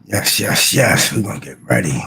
Yes, yes, yes. We're gonna get ready.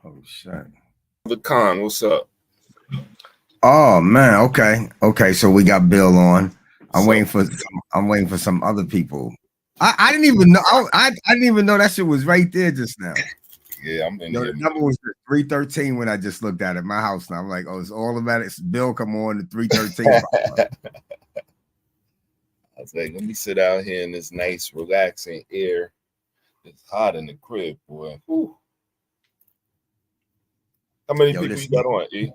Oh shit. The con, what's up? Oh man, okay. Okay, so we got Bill on. I'm So waiting for I'm waiting for some other people. I didn't even know I didn't even know that shit was right there just now. yeah, I'm in Yo, the here. number was 313 when I just looked at it. My house now. I'm like, oh, it's all about it. Bill come on the 313. I was like, let me sit out here in this nice, relaxing air. It's hot in the crib, boy. Whew. How many Yo, people this you got on, E?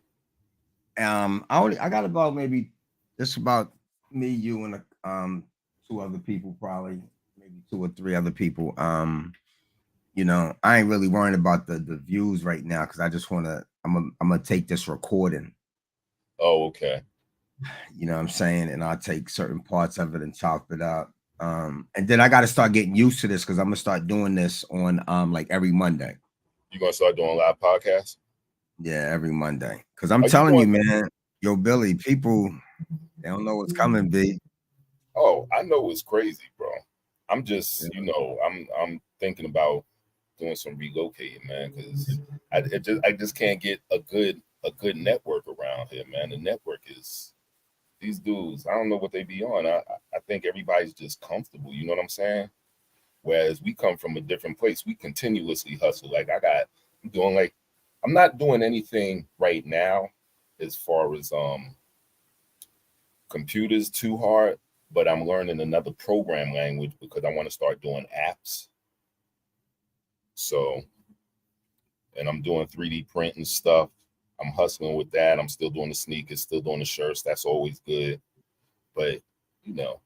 I got about maybe just about me, you, and two other people, probably maybe two or three other people. I ain't really worrying about the views right now because I just wanna I'm gonna take this recording, Oh, okay. you know what I'm saying, and I'll take certain parts of it and chop it up. And then I gotta start getting used to this because I'm gonna start doing this on like every Monday. You gonna start doing live podcasts? Yeah, every Monday. Cause I'm Are you telling you, doing? man, yo, Billy, people they don't know what's coming, B. Oh, I know it's crazy, bro. I'm Yeah, just, I'm thinking about doing some relocating, man, because I just can't get a good network around here, man. The network is these dudes. I don't know what they be on. I think everybody's just comfortable. You know what I'm saying? Whereas we come from a different place. We continuously hustle. Like I'm doing like I'm not doing anything right now as far as computers too hard, but I'm learning another program language because I want to start doing apps. So, and I'm doing 3D printing stuff. I'm hustling with that. I'm still doing the sneakers, still doing the shirts. That's always good. But, you know,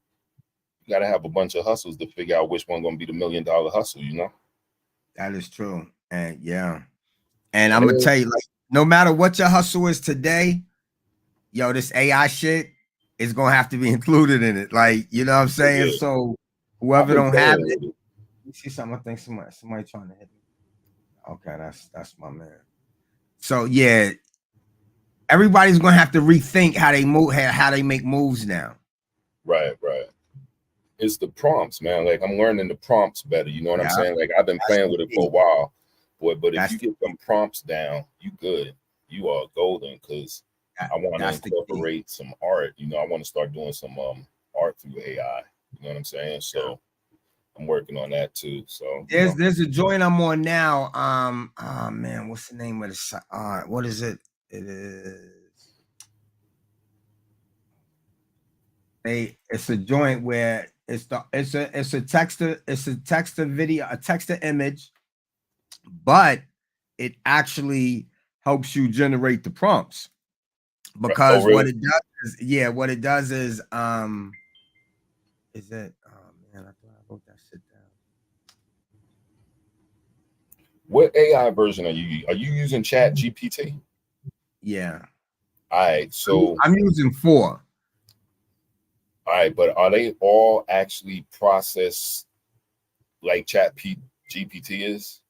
you got to have a bunch of hustles to figure out which one going to be the $1 million hustle. that is true. And yeah. And I'm And gonna tell you, like, no matter what your hustle is today, yo, this AI shit is gonna have to be included in it. Like, you know what I'm saying? yeah, So I've whoever been don't have playing it, with it. you see something, I think somebody trying to hit me. Okay, that's my man. So yeah, everybody's gonna have to rethink how they move, how they make moves now. Right, right. It's the prompts, man. Like I'm learning the prompts better. You know what I'm Yeah, saying? Like I've been that's playing the with it for a key. while, boy. But if That's you the get key. some prompts down, you good. You are golden. Cause I want to That's the key. incorporate some art. I want to start doing some art through AI. You know what I'm saying? So I'm working on that too. So There's a joint I'm on now. Oh man, what's the name of the site? What is it? It is it's a joint where it's a text to video, a text to image, but it actually helps you generate the prompts. because Oh, what really? it does is, yeah, what it does is it, oh man, I thought I wrote that shit down. What AI version are you using Chat GPT? Yeah, All right, so I'm using 4. all right, but are they all actually processed like GPT is?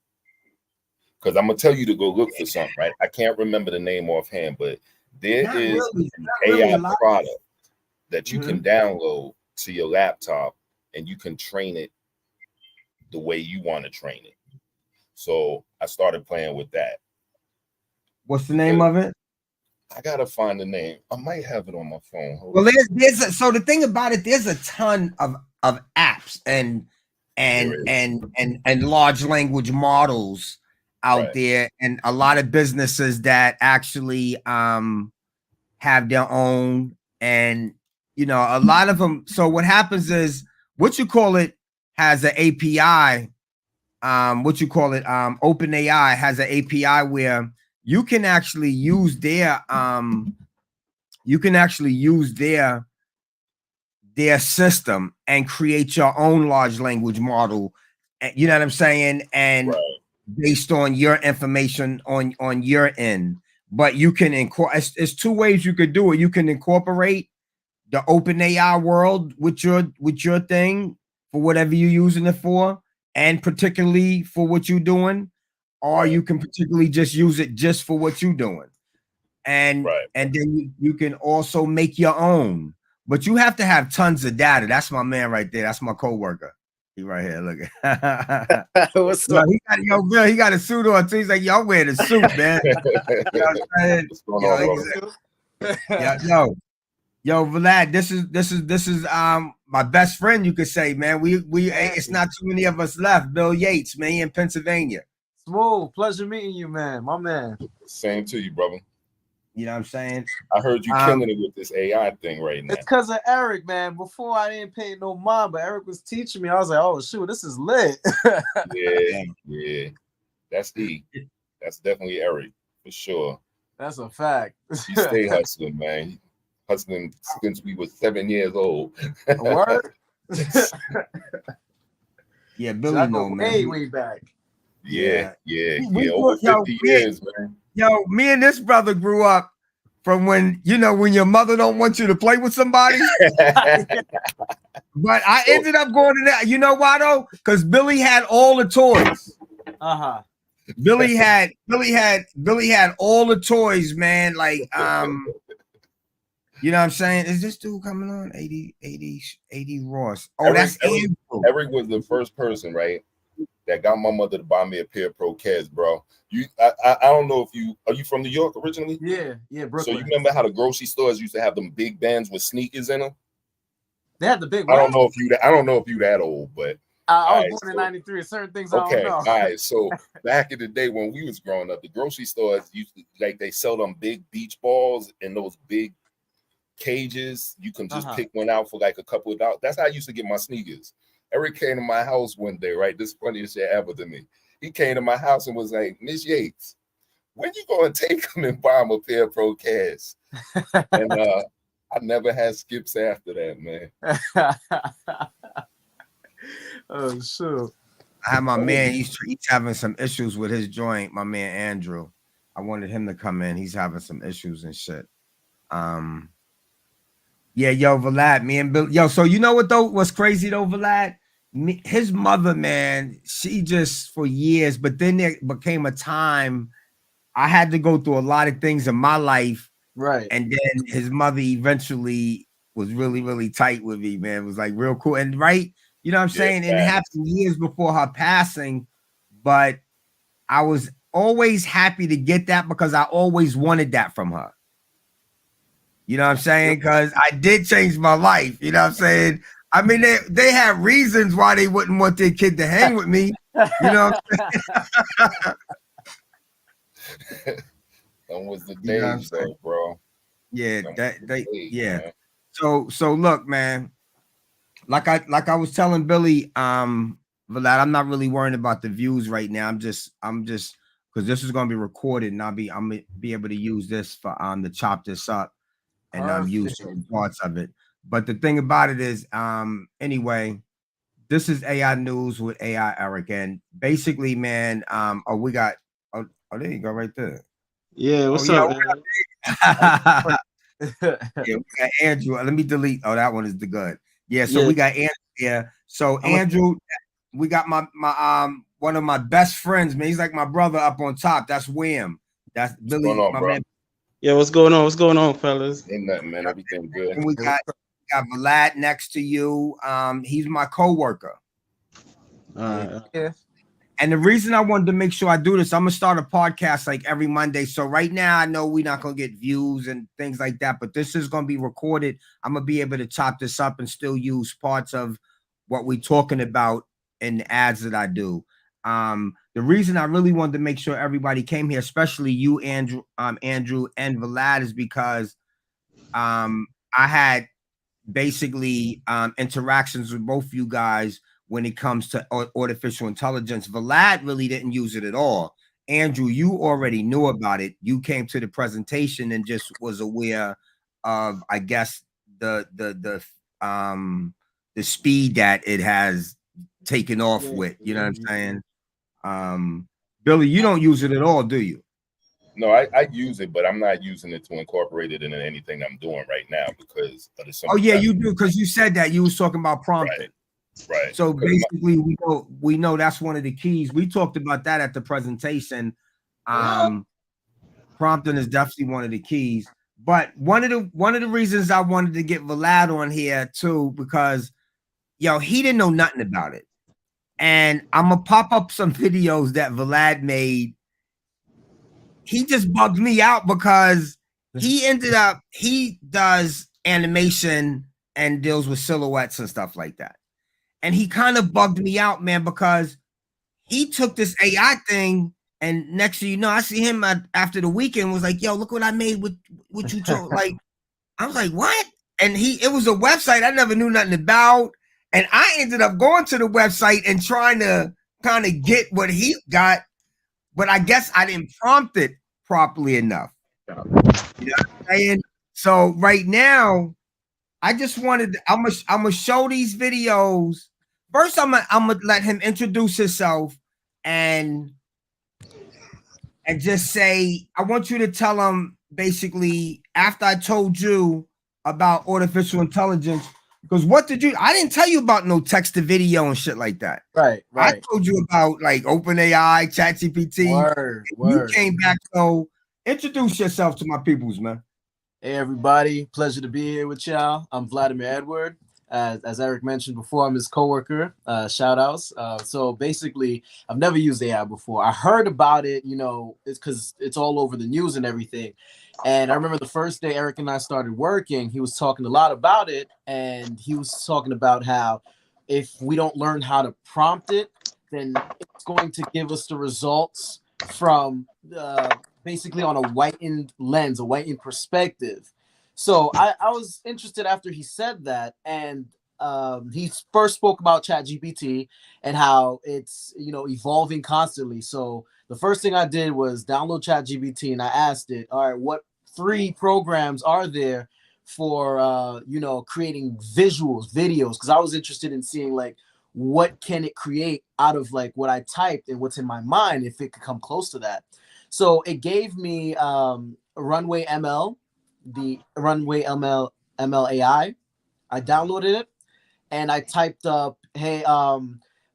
Because I'm gonna tell you to go look for something, right? I can't remember the name offhand, but there Not is really, an not really a AI lot. product that you Mhm. can download to your laptop and you can train it the way you want to train it. So I started playing with that What's the name because of it? I gotta find the name. I might have it on my phone. Hold Well, on. so the thing about it, there's a ton of apps There is. and large language models out Right, there, and a lot of businesses that actually have their own, and a lot of them. So what happens is, what you call it has an API. What you call it? OpenAI has an API where you can actually use their you can actually use their system and create your own large language model. You know what I'm saying? And right, based on your information on your end. But you can incorporate. It's 2 ways you could do it. You can incorporate the open AI world with your thing for whatever you're using it for, and particularly for what you're doing, or right, you can particularly just use it just for what you're doing, and right. and then you can also make your own. But you have to have tons of data. That's my man right there. That's my coworker. He right here. Look at What's yo, up? Bill, he got a suit on too. He's like, yo, I'm wearing a suit, man. You know what I'm saying? What's going Yo, on, he's brother? yeah, yo, Vlad, this is my best friend, you could say, man. It's not too many of us left. Bill Yates, man, he in Pennsylvania. Smooth. Pleasure meeting you, man. My man. Same to you, brother. You know what I'm saying? I heard you Um, killing it with this AI thing right now. It's because of Erik, man. Before I didn't pay no mind, but Erik was teaching me. I was like, oh, shoot, this is lit. Yeah, yeah. That's E. That's definitely Erik for sure. That's a fact. He stay hustling, man. Hustling since we were 7 years old. A word? yeah, So Billy I go know, man. way back. Yeah, yeah, We yeah. grew, Over 50 years, man. me and this brother grew up from when your mother don't want you to play with somebody. But I So, ended up going to that. You know why though? Because Billy had all the toys. Uh-huh. Billy had all the toys, man. Like you know what I'm saying? Is this dude coming on? 80 Ross. Oh, Erik, that's Erik, Andrew. Erik was the first person, right, that got my mother to buy me a pair of Pro Cats, bro. I don't know if are you from New York originally? Yeah, So Brooklyn. you remember how the grocery stores used to have them big bands with sneakers in them? They had the big I what? don't know if you that old, but I was all right, born in so 93. Certain things I don't okay, know. all right. So back in the day when we was growing up, the grocery stores used to they sell them big beach balls in those big cages. You can just pick one out for like a couple of dollars. That's how I used to get my sneakers. Erik came to my house one day, right? This is the funniest shit ever to me. He came to my house and was like, Miss Yates, when you gonna take him and buy him a pair of Pro Cats? And I never had skips after that, man. Oh, sure. I have my man. He's having some issues with his joint. My man Andrew. I wanted him to come in. He's having some issues and shit. Yeah, yo, Vlad, me and Bill. Yo, so you know what though? What's crazy though, Vlad? His mother, man, she just for years, but then there became a time I had to go through a lot of things in my life. Right. And then his mother eventually was really, really tight with me, man. It was like real cool. And right, you know what I'm saying? And it happened years before her passing, but I was always happy to get that because I always wanted that from her. You know what I'm saying? Because I did change my life. You know what I'm saying? I mean, they have reasons why they wouldn't want their kid to hang with me. You know what I'm saying? That was the days, though, bro. Yeah, yeah. Man. So look, man. Like I was telling Billy, Vlad, I'm not really worrying about the views right now. I'm just because this is going to be recorded, and I'm gonna be able to use this for to chop this up and use certain parts of it. But the thing about it is, anyway, this is AI News with AI Eric, and basically, man, we got there you go, right there. Yeah, what's up, man? Yeah, we got Andrew. Let me delete. Oh, that one is the good. Yeah, so Yeah. we got Andrew here. So Andrew, we got my one of my best friends, man. He's like my brother up on top. That's Wham. That's Billy, going on, my bro? man. Yeah, what's going on? What's going on, fellas? Ain't nothing, man. Everything good. And we got Vlad next to you. He's my co-worker. Yeah. And the reason I wanted to make sure I do this, I'm gonna start a podcast like every Monday. So right now, I know we're not gonna get views and things like that, but this is gonna be recorded. I'm gonna be able to chop this up and still use parts of what we're talking about in the ads that I do. The reason I really wanted to make sure everybody came here, especially you, Andrew, and Vlad, is because I had basically interactions with both you guys when it comes to artificial intelligence. Vlad really didn't use it at all. Andrew, you already knew about it. You came to the presentation and just was aware of, I guess, the speed that it has taken off with. You know what I'm saying? Billy, you don't use it at all, do you? No, I use it, but I'm not using it to incorporate it into anything I'm doing right now because of the. Oh yeah, you do, because you said that you was talking about prompting. Right. So basically, we know that's one of the keys. We talked about that at the presentation. Prompting is definitely one of the keys. But one of the reasons I wanted to get Vlad on here too, because he didn't know nothing about it. And I'm gonna pop up some videos that Vlad made. He just bugged me out because he does animation and deals with silhouettes and stuff like that. And he kind of bugged me out, man, because he took this AI thing, and next thing you know, I see him after the weekend was like, "Yo, look what I made with what you told." Like, I was like, "What?" And it was a website I never knew nothing about, and I ended up going to the website and trying to kind of get what he got, but I guess I didn't prompt it properly enough. You know what I'm saying? So right now, I just wanted. I'm gonna show these videos. First, I'm gonna let him introduce himself and just say, I want you to tell him basically after I told you about artificial intelligence, because I didn't tell you about no text to video and shit like that. Right. I told you about like OpenAI, ChatGPT. Word. You came back, so introduce yourself to my peoples, man. Hey everybody, pleasure to be here with y'all. I'm Vladimir Edward. As Eric mentioned before, I'm his coworker. Shout outs. So basically, I've never used AI before. I heard about it, it's because it's all over the news and everything. And I remember the first day Eric and I started working, he was talking a lot about it. And he was talking about how if we don't learn how to prompt it, then it's going to give us the results from basically on a whitened lens, a whitened perspective. So I was interested after he said that, and he first spoke about ChatGPT and how it's evolving constantly. So the first thing I did was download ChatGPT and I asked it, all right, what 3 programs are there for creating visuals, videos? Because I was interested in seeing like what can it create out of like what I typed and what's in my mind if it could come close to that. So it gave me Runway ML, the Runway ML AI. I downloaded it and I typed up, hey,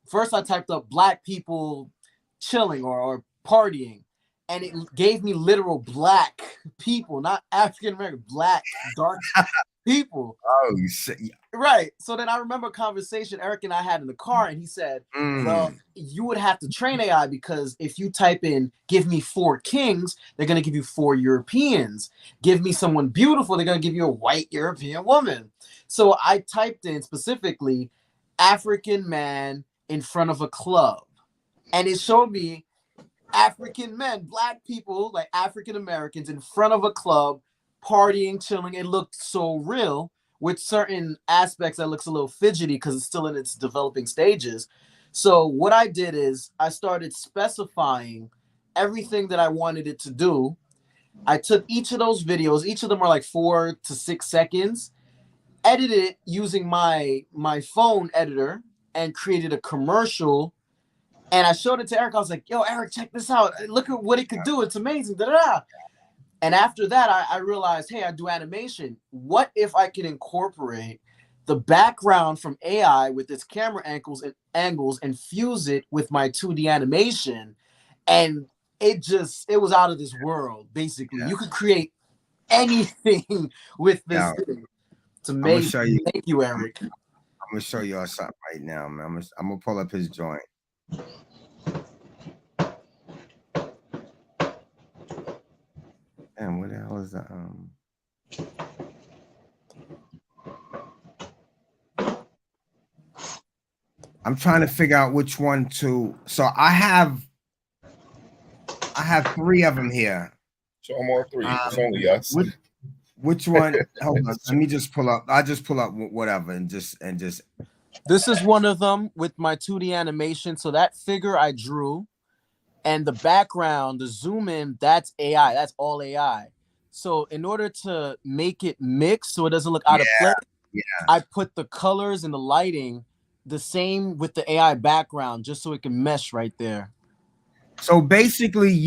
first I typed up black people chilling or partying, and it gave me literal black people, not African American, black dark people. Oh, you say, right. So then I remember a conversation Eric and I had in the car, and he said, well, you would have to train AI because if you type in, give me 4 kings, they're going to give you 4 Europeans. Give me someone beautiful, they're going to give you a white European woman. So I typed in specifically African man in front of a club, and it showed me African men, black people, like African Americans in front of a club, partying, chilling. It looked so real. With certain aspects that looks a little fidgety because it's still in its developing stages. So what I did is I started specifying everything that I wanted it to do. I took each of those videos, each of them are like 4 to 6 seconds, edited it using my phone editor, and created a commercial. And I showed it to Eric. I was like, yo, Eric, check this out. Look at what it could do. It's amazing. Da-da-da. And after that, I realized, hey, I do animation. What if I could incorporate the background from AI with its camera angles and fuse it with my 2D animation? And it was out of this world, basically. You could create anything with this thing. It's amazing. Thank you, Eric. I'm going to show y'all something right now, man. I'm going to pull up his joint. And what the hell is that? I'm trying to figure out which one to. So I have 3 of them here. Show them all 3. It's only us. Which one? Hold on. Let me just pull up. I'll just pull up whatever and just. This is one of them with my 2D animation. So that figure I drew. And the background, the zoom in, that's AI. That's all AI. So in order to make it mix so it doesn't look out of place, I put the colors and the lighting the same with the AI background just so it can mesh right there. So basically,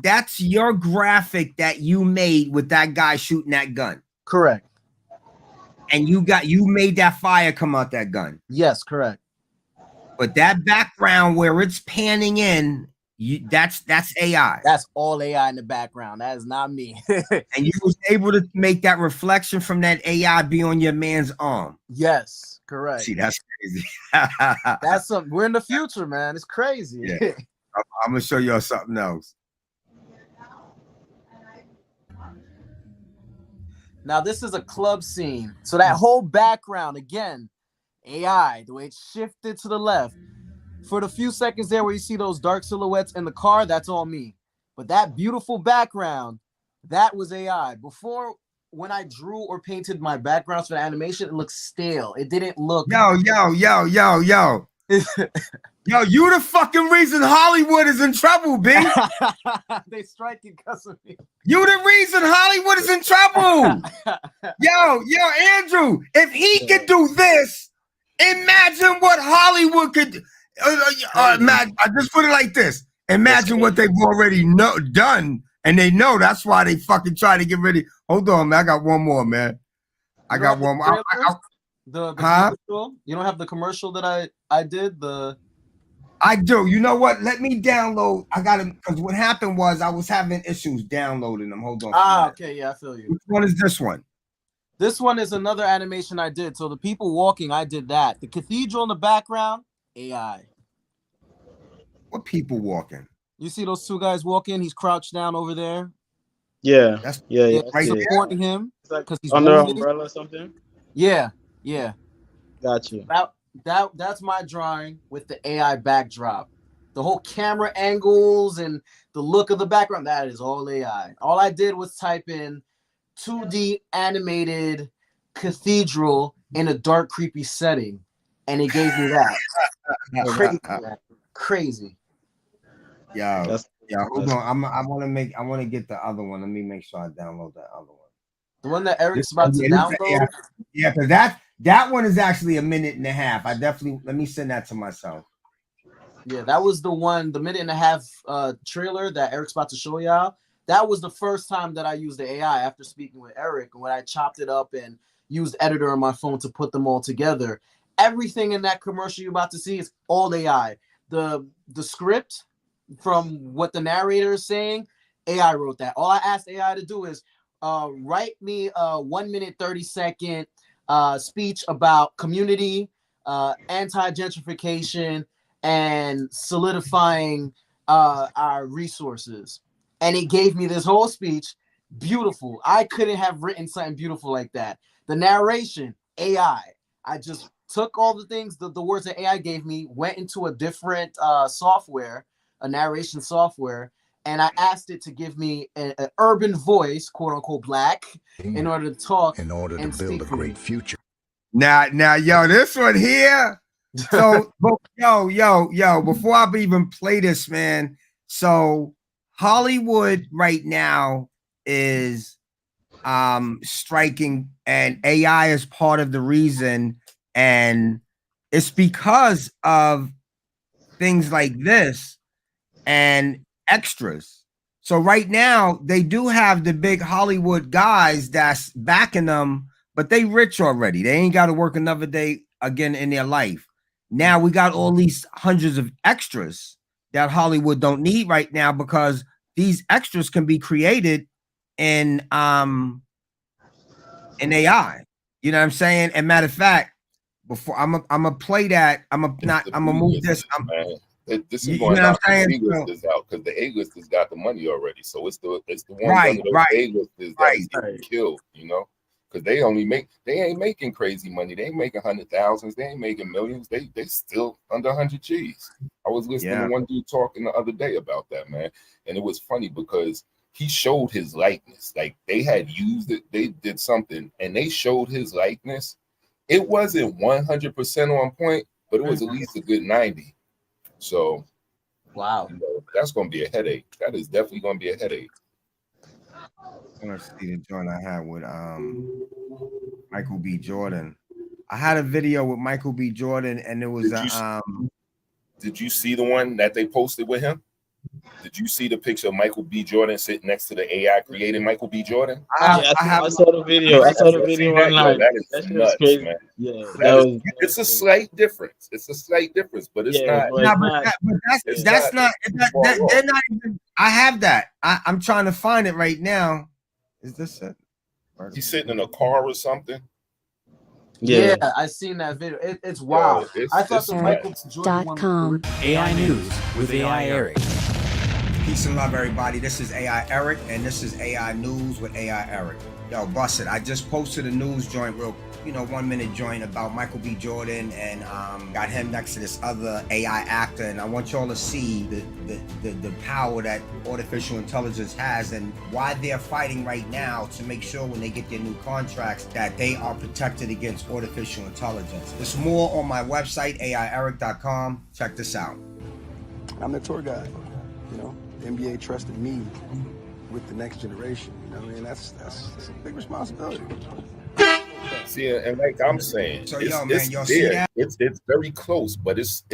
that's your graphic that you made with that guy shooting that gun. Correct. And you made that fire come out that gun. Yes, correct. But that background where it's panning in, that's AI. That's all AI in the background. That is not me. And you was able to make that reflection from that AI be on your man's arm. Yes, correct. See, that's crazy. We're in the future, man. It's crazy. Yeah. I'm gonna show y'all something else. Now this is a club scene. So that whole background, again, AI, the way it's shifted to the left. For the few seconds there where you see those dark silhouettes in the car, that's all me. But that beautiful background, that was AI. Before, when I drew or painted my backgrounds for the animation, it looked stale. It didn't look. Yo. Yo, you the fucking reason Hollywood is in trouble, B. They striking because of me. You the reason Hollywood is in trouble. Yo, Andrew, if he could do this, imagine what Hollywood could do. I just put it like this. Imagine what they've already done, and they know that's why they fucking try to get ready. Hold on, man. I got one more, man. I got one more. Commercial? You don't have the commercial that I did? I do. You know what? Let me download. I got him because what happened was I was having issues downloading them. Hold on. Okay. Yeah, I feel you. Which one is this one? This one is another animation I did. So the people walking, I did that. The cathedral in the background, AI. What people walking? You see those 2 guys walking? He's crouched down over there. Yeah. That's right supporting him because he's under an wounded. umbrella or something. Yeah. Got you. That's my drawing with the AI backdrop. The whole camera angles and the look of the background, that is all AI. All I did was type in 2D animated cathedral in a dark, creepy setting, and it gave me that. Crazy. Yeah. Hold on. I want to get the other one. Let me make sure I download that other one. The one that Eric's about to download. Yeah, because that one is actually 1.5 minutes. Let me send that to myself. Yeah, that was the 1.5 minute trailer that Eric's about to show y'all. That was the first time that I used the AI after speaking with Erik, when I chopped it up and used editor on my phone to put them all together. Everything in that commercial you're about to see is all AI. The script from what the narrator is saying, AI wrote that. All I asked AI to do is write me a 1 minute 30-second speech about community, anti-gentrification, and solidifying our resources. And it gave me this whole speech. Beautiful. I couldn't have written something beautiful like that. The narration, AI. I just took all the things, the words that AI gave me, went into a different software, a narration software, and I asked it to give me an urban voice, quote unquote black, in order to talk, in order to build a great future. Now, yo, this one here. So, yo, before I even play this, man. So Hollywood right now is striking, and AI is part of the reason, and it's because of things like this and extras. So right now they do have the big Hollywood guys that's backing them, but they rich already. They ain't got to work another day again in their life. Now we got all these hundreds of extras that Hollywood don't need right now, because these extras can be created in AI. You know what I'm saying? And matter of fact, before I'm gonna play that, I'm gonna move this. This You is know going to what I'm knock the saying? A-listers out, because the A-listers got the money already. So it's the ones Right, under those right, A-listers that is getting killed, you know, because they ain't making crazy money. They ain't making 100,000s. They ain't making millions. They still under 100 G's. I was listening to one dude talking the other day about that, man, and it was funny because he showed his likeness. Like, they had used it, they did something, and they showed his likeness. It wasn't 100% on point, but it was at least a good 90. So, wow, you know, that's going to be a headache. That is definitely going to be a headache. I want to see the joint I had with Michael B. Jordan. I had a video with Michael B. Jordan, and it was Did you see the one that they posted with him? Did you see the picture of Michael B. Jordan sitting next to the AI created Michael B. Jordan? I saw the video. I saw the video online. That is That shit nuts, was crazy. man. Yeah, It's a slight difference. It's a slight difference, but it's not. No, but that's not they're not even. I have that. I'm trying to find it right now. Is this it? He's sitting in a car or something. Yeah, I seen that video. It's wild. I thought the Michael Jordan one. AI News with AI Erik. Peace and love, everybody. This is AI Erik, and this is AI News with AI Erik. Yo, bust it. I just posted a news joint, 1 minute joint about Michael B. Jordan, and got him next to this other AI actor, and I want y'all to see the power that artificial intelligence has, and why they're fighting right now to make sure when they get their new contracts that they are protected against artificial intelligence. There's more on my website, AIErik.com. Check this out. I'm the tour guide, you know. The NBA trusted me with the next generation. You know what I mean? That's a big responsibility. See, and like I'm saying, so it's see that? It's very close, but it's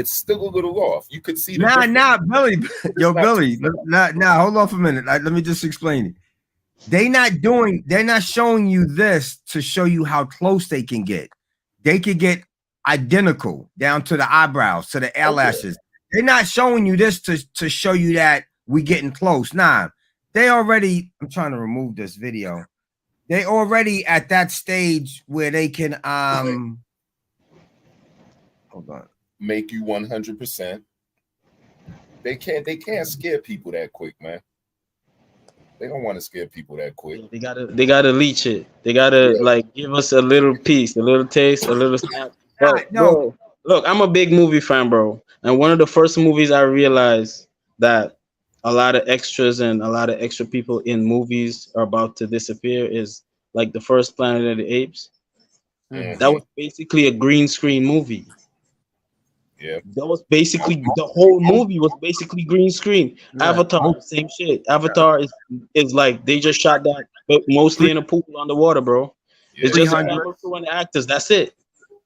still a little off. You could see the Billy. Yo, Billy. Hold on for a minute. Let me just explain it. They're not showing you this to show you how close they can get. They could get identical down to the eyebrows, to the eyelashes. They're not showing you this to show you that we getting close. Nah, they already. I'm trying to remove this video. They already at that stage where they can hold on, make you 100%. They can't scare people that quick, man. They don't want to scare people that quick. They gotta leech it. They gotta like give us a little piece, a little taste, a little snap. Bro, look, I'm a big movie fan, bro. And one of the first movies I realized that a lot of extras and a lot of extra people in movies are about to disappear is like the first Planet of the Apes. Mm-hmm. That was basically a green screen movie. Yeah. That was basically the whole movie was basically green screen. Yeah. Avatar, same shit. Avatar is like they just shot that, but mostly in a pool underwater, bro. Yeah. It's just a camera crew and the actors. That's it.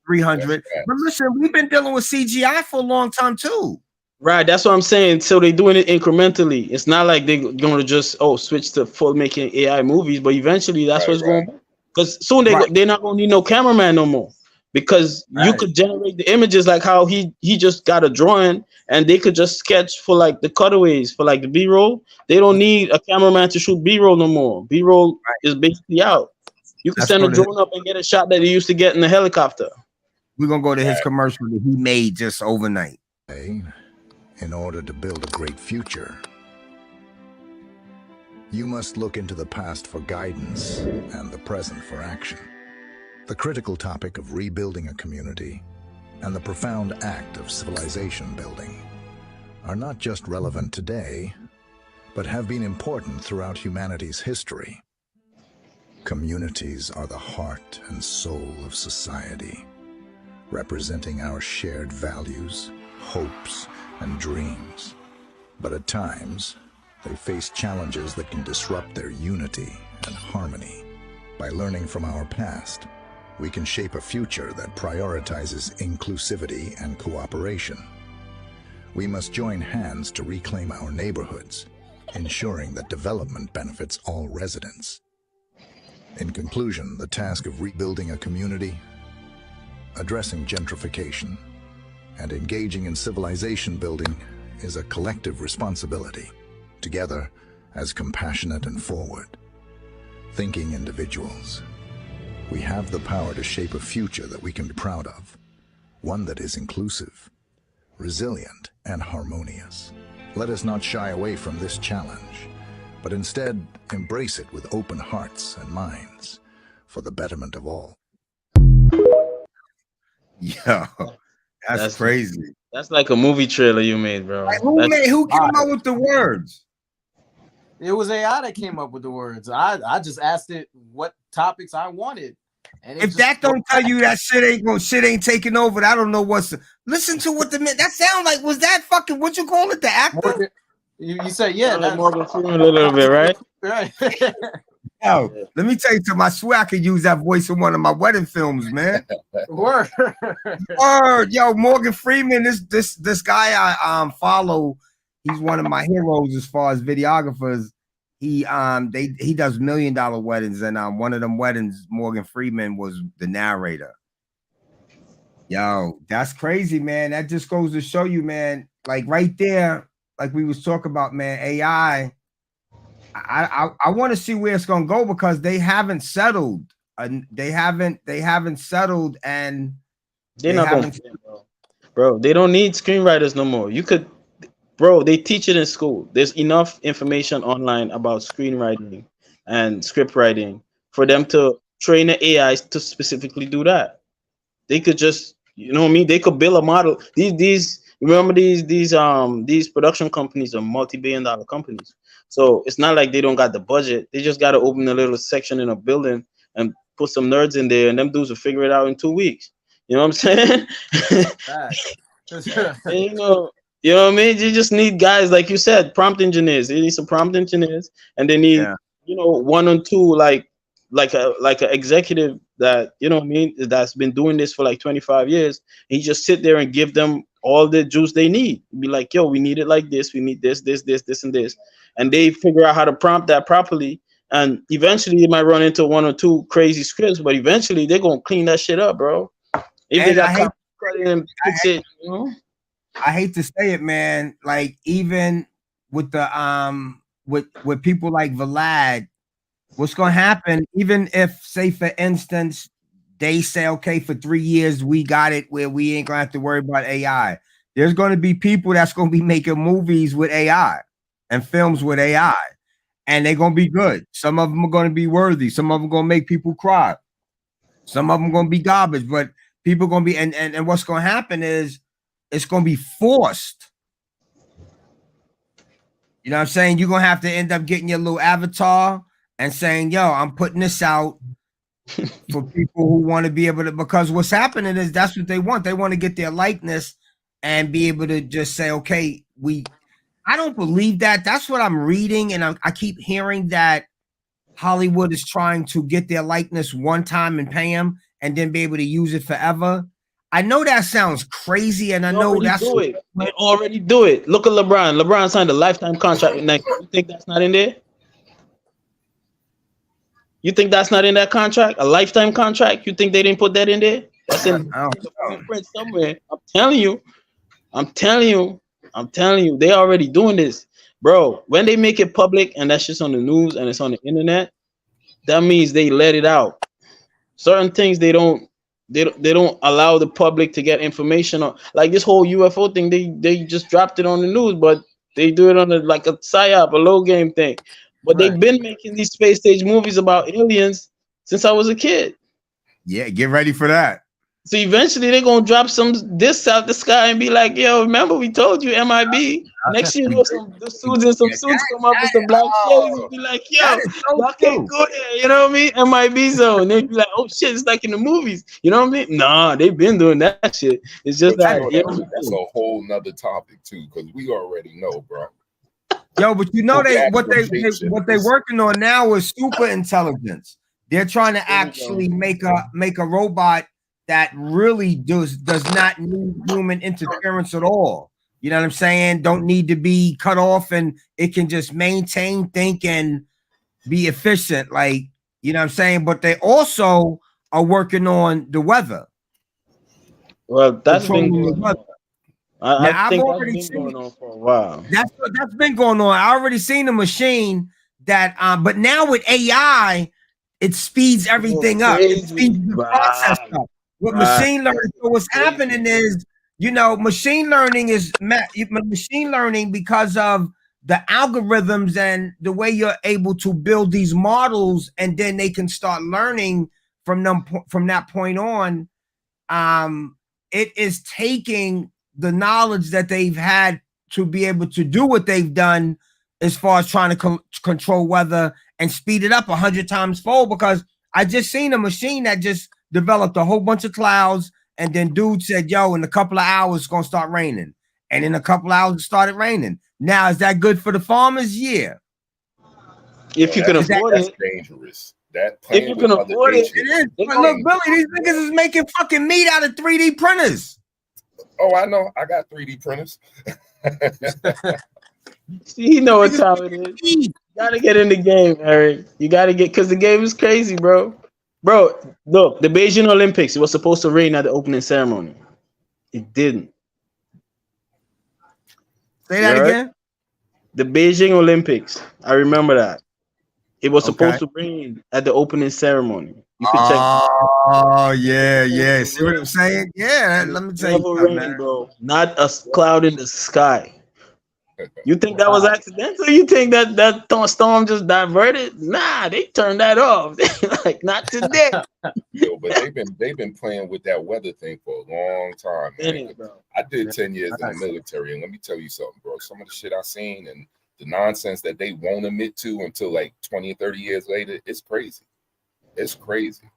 300. But listen, we've been dealing with CGI for a long time too. Right, that's what I'm saying. So they're doing it incrementally. It's not like they're going to just switch to full making AI movies, but eventually that's what's going on. Because soon they're not going to need no cameraman no more. Because you could generate the images like how he just got a drawing, and they could just sketch for like the cutaways for like the B-roll. They don't need a cameraman to shoot B-roll no more. B-roll is basically out. You can send a drone up and get a shot that they used to get in the helicopter. We're gonna go to his commercial that he made just overnight. In order to build a great future, you must look into the past for guidance and the present for action. The critical topic of rebuilding a community and the profound act of civilization building are not just relevant today, but have been important throughout humanity's history. Communities are the heart and soul of society, representing our shared values, hopes, and dreams. But at times, They face challenges that can disrupt their unity and harmony. By learning from our past, we can shape a future that prioritizes inclusivity and cooperation. We must join hands to reclaim our neighborhoods, ensuring that development benefits all residents. In conclusion, the task of rebuilding a community, addressing gentrification, and engaging in civilization building is a collective responsibility. Together, as compassionate and forward-thinking individuals, we have the power to shape a future that we can be proud of, one that is inclusive, resilient, and harmonious. Let us not shy away from this challenge, but instead embrace it with open hearts and minds for the betterment of all. Yo, that's crazy. That's like a movie trailer you made, bro. Like, who came up with the words? It was AI that came up with the words. I just asked it what topics I wanted. And if that don't tell you that shit ain't taking over, I don't know what's. Listen to what that sound like. Was that fucking what you call it? The actor? You said yeah. That's Morgan Freeman a little bit, right? Right. Yo, let me tell you something. I swear I could use that voice in one of my wedding films, man. Word. Word. Yo, Morgan Freeman. This guy I follow. He's one of my heroes as far as videographers. He does $1 million weddings, and one of them weddings, Morgan Freeman was the narrator. Yo, that's crazy, man. That just goes to show you, man. Like right there, like we was talking about, man. AI. I want to see where it's gonna go because they haven't settled. They haven't settled, and they're not gonna, bro. They don't need screenwriters no more. You could. Bro, they teach it in school. There's enough information online about screenwriting and script writing for them to train the AIs to specifically do that. They could just, you know what I mean? They could build a model. These production companies are multi-billion-dollar companies. So it's not like they don't got the budget. They just got to open a little section in a building and put some nerds in there, and them dudes will figure it out in 2 weeks. You know what I'm saying? And, you know what I mean? You just need guys, like you said, prompt engineers. They need some prompt engineers, and they need, one or two, like an executive that, you know what I mean, that's been doing this for like 25 years. And you just sit there and give them all the juice they need. Be like, yo, we need it like this. We need this, and this. And they figure out how to prompt that properly. And eventually they might run into one or two crazy scripts, but eventually they're going to clean that shit up, bro. If they got and fix it, you know? I hate to say it, man. Like even with the with people like Vlad, what's gonna happen? Even if, say, for instance, they say, okay, for 3 years we got it where we ain't gonna have to worry about AI. There's gonna be people that's gonna be making movies with AI and films with AI, and they're gonna be good. Some of them are gonna be worthy. Some of them gonna make people cry. Some of them gonna be garbage, but people gonna be and what's gonna happen is, it's going to be forced. You know what I'm saying? You're going to have to end up getting your little avatar and saying, yo, I'm putting this out for people who want to be able to, because what's happening is that's what they want. They want to get their likeness and be able to just say, okay, I don't believe that. That's what I'm reading. And I keep hearing that Hollywood is trying to get their likeness one time and pay them and then be able to use it forever. I know that sounds crazy, and I know that's it. They already do it. Look at LeBron. LeBron signed a lifetime contract with Nike. You think that's not in there? You think that's not in that contract? A lifetime contract? You think they didn't put that in there? That's in print somewhere. I'm telling you. They already doing this, bro. When they make it public and that's just on the news and it's on the internet, that means they let it out. Certain things they don't allow the public to get information on, like this whole UFO thing. They just dropped it on the news, but they do it on like a psyop, a low game thing. But they've been making these space stage movies about aliens since I was a kid. Yeah, get ready for that. So eventually they're gonna drop some discs out the sky and be like, yo, remember we told you MIB. Next year, some suits come up with some black shades and be like, yo, y'all can't go there, you know what I mean? MIB zone. They'd be like, oh shit, it's like in the movies. You know what I mean? Nah, they've been doing that shit. It's just that, that's a whole nother topic too, because we already know, bro. Yo, but you know what they're shapeshifters. working on now is super intelligence. They're trying to actually make a robot that really does not need human interference at all. You know what I'm saying? Don't need to be cut off, and it can just maintain, think, and be efficient. Like, you know what I'm saying? But they also are working on the weather. Well, that's been Controlling the going weather. on. Now, I I've think that's already been seen going on for a while. that's been going on. I already seen a machine that but now with AI, it speeds everything up. It speeds the process up. With machine learning, so what's happening is, you know, machine learning is machine learning because of the algorithms and the way you're able to build these models, and then they can start learning from them from that point on. It is taking the knowledge that they've had to be able to do what they've done as far as trying to control weather and speed it up 100 times fold, because I just seen a machine that just developed a whole bunch of clouds, and then dude said, yo, in a couple of hours it's gonna start raining, and in a couple of hours it started raining. Now, is that good for the farmers? Yeah, if you can afford that's it. dangerous. That If you can afford it, it is. But look, Billy, these niggas is making fucking meat out of 3D printers. Oh, I know. I got 3D printers. See, you know what time it is. You gotta get in the game, Eric. You gotta get, because the game is crazy, bro. Bro, look, the Beijing Olympics, it was supposed to rain at the opening ceremony. It didn't. Say that again. The Beijing Olympics, I remember that. It was supposed to rain at the opening ceremony. You could check. Oh, yeah. See what I'm saying? Yeah, let me tell you something, man. Bro. Not a cloud in the sky. You think that was accidental? You think that storm just diverted? Nah, they turned that off. Like, not today. Yo, but they've been playing with that weather thing for a long time, man. I did 10 years in the military, and let me tell you something, bro. Some of the shit I seen and the nonsense that they won't admit to until like 20 or 30 years later, it's crazy. It's crazy.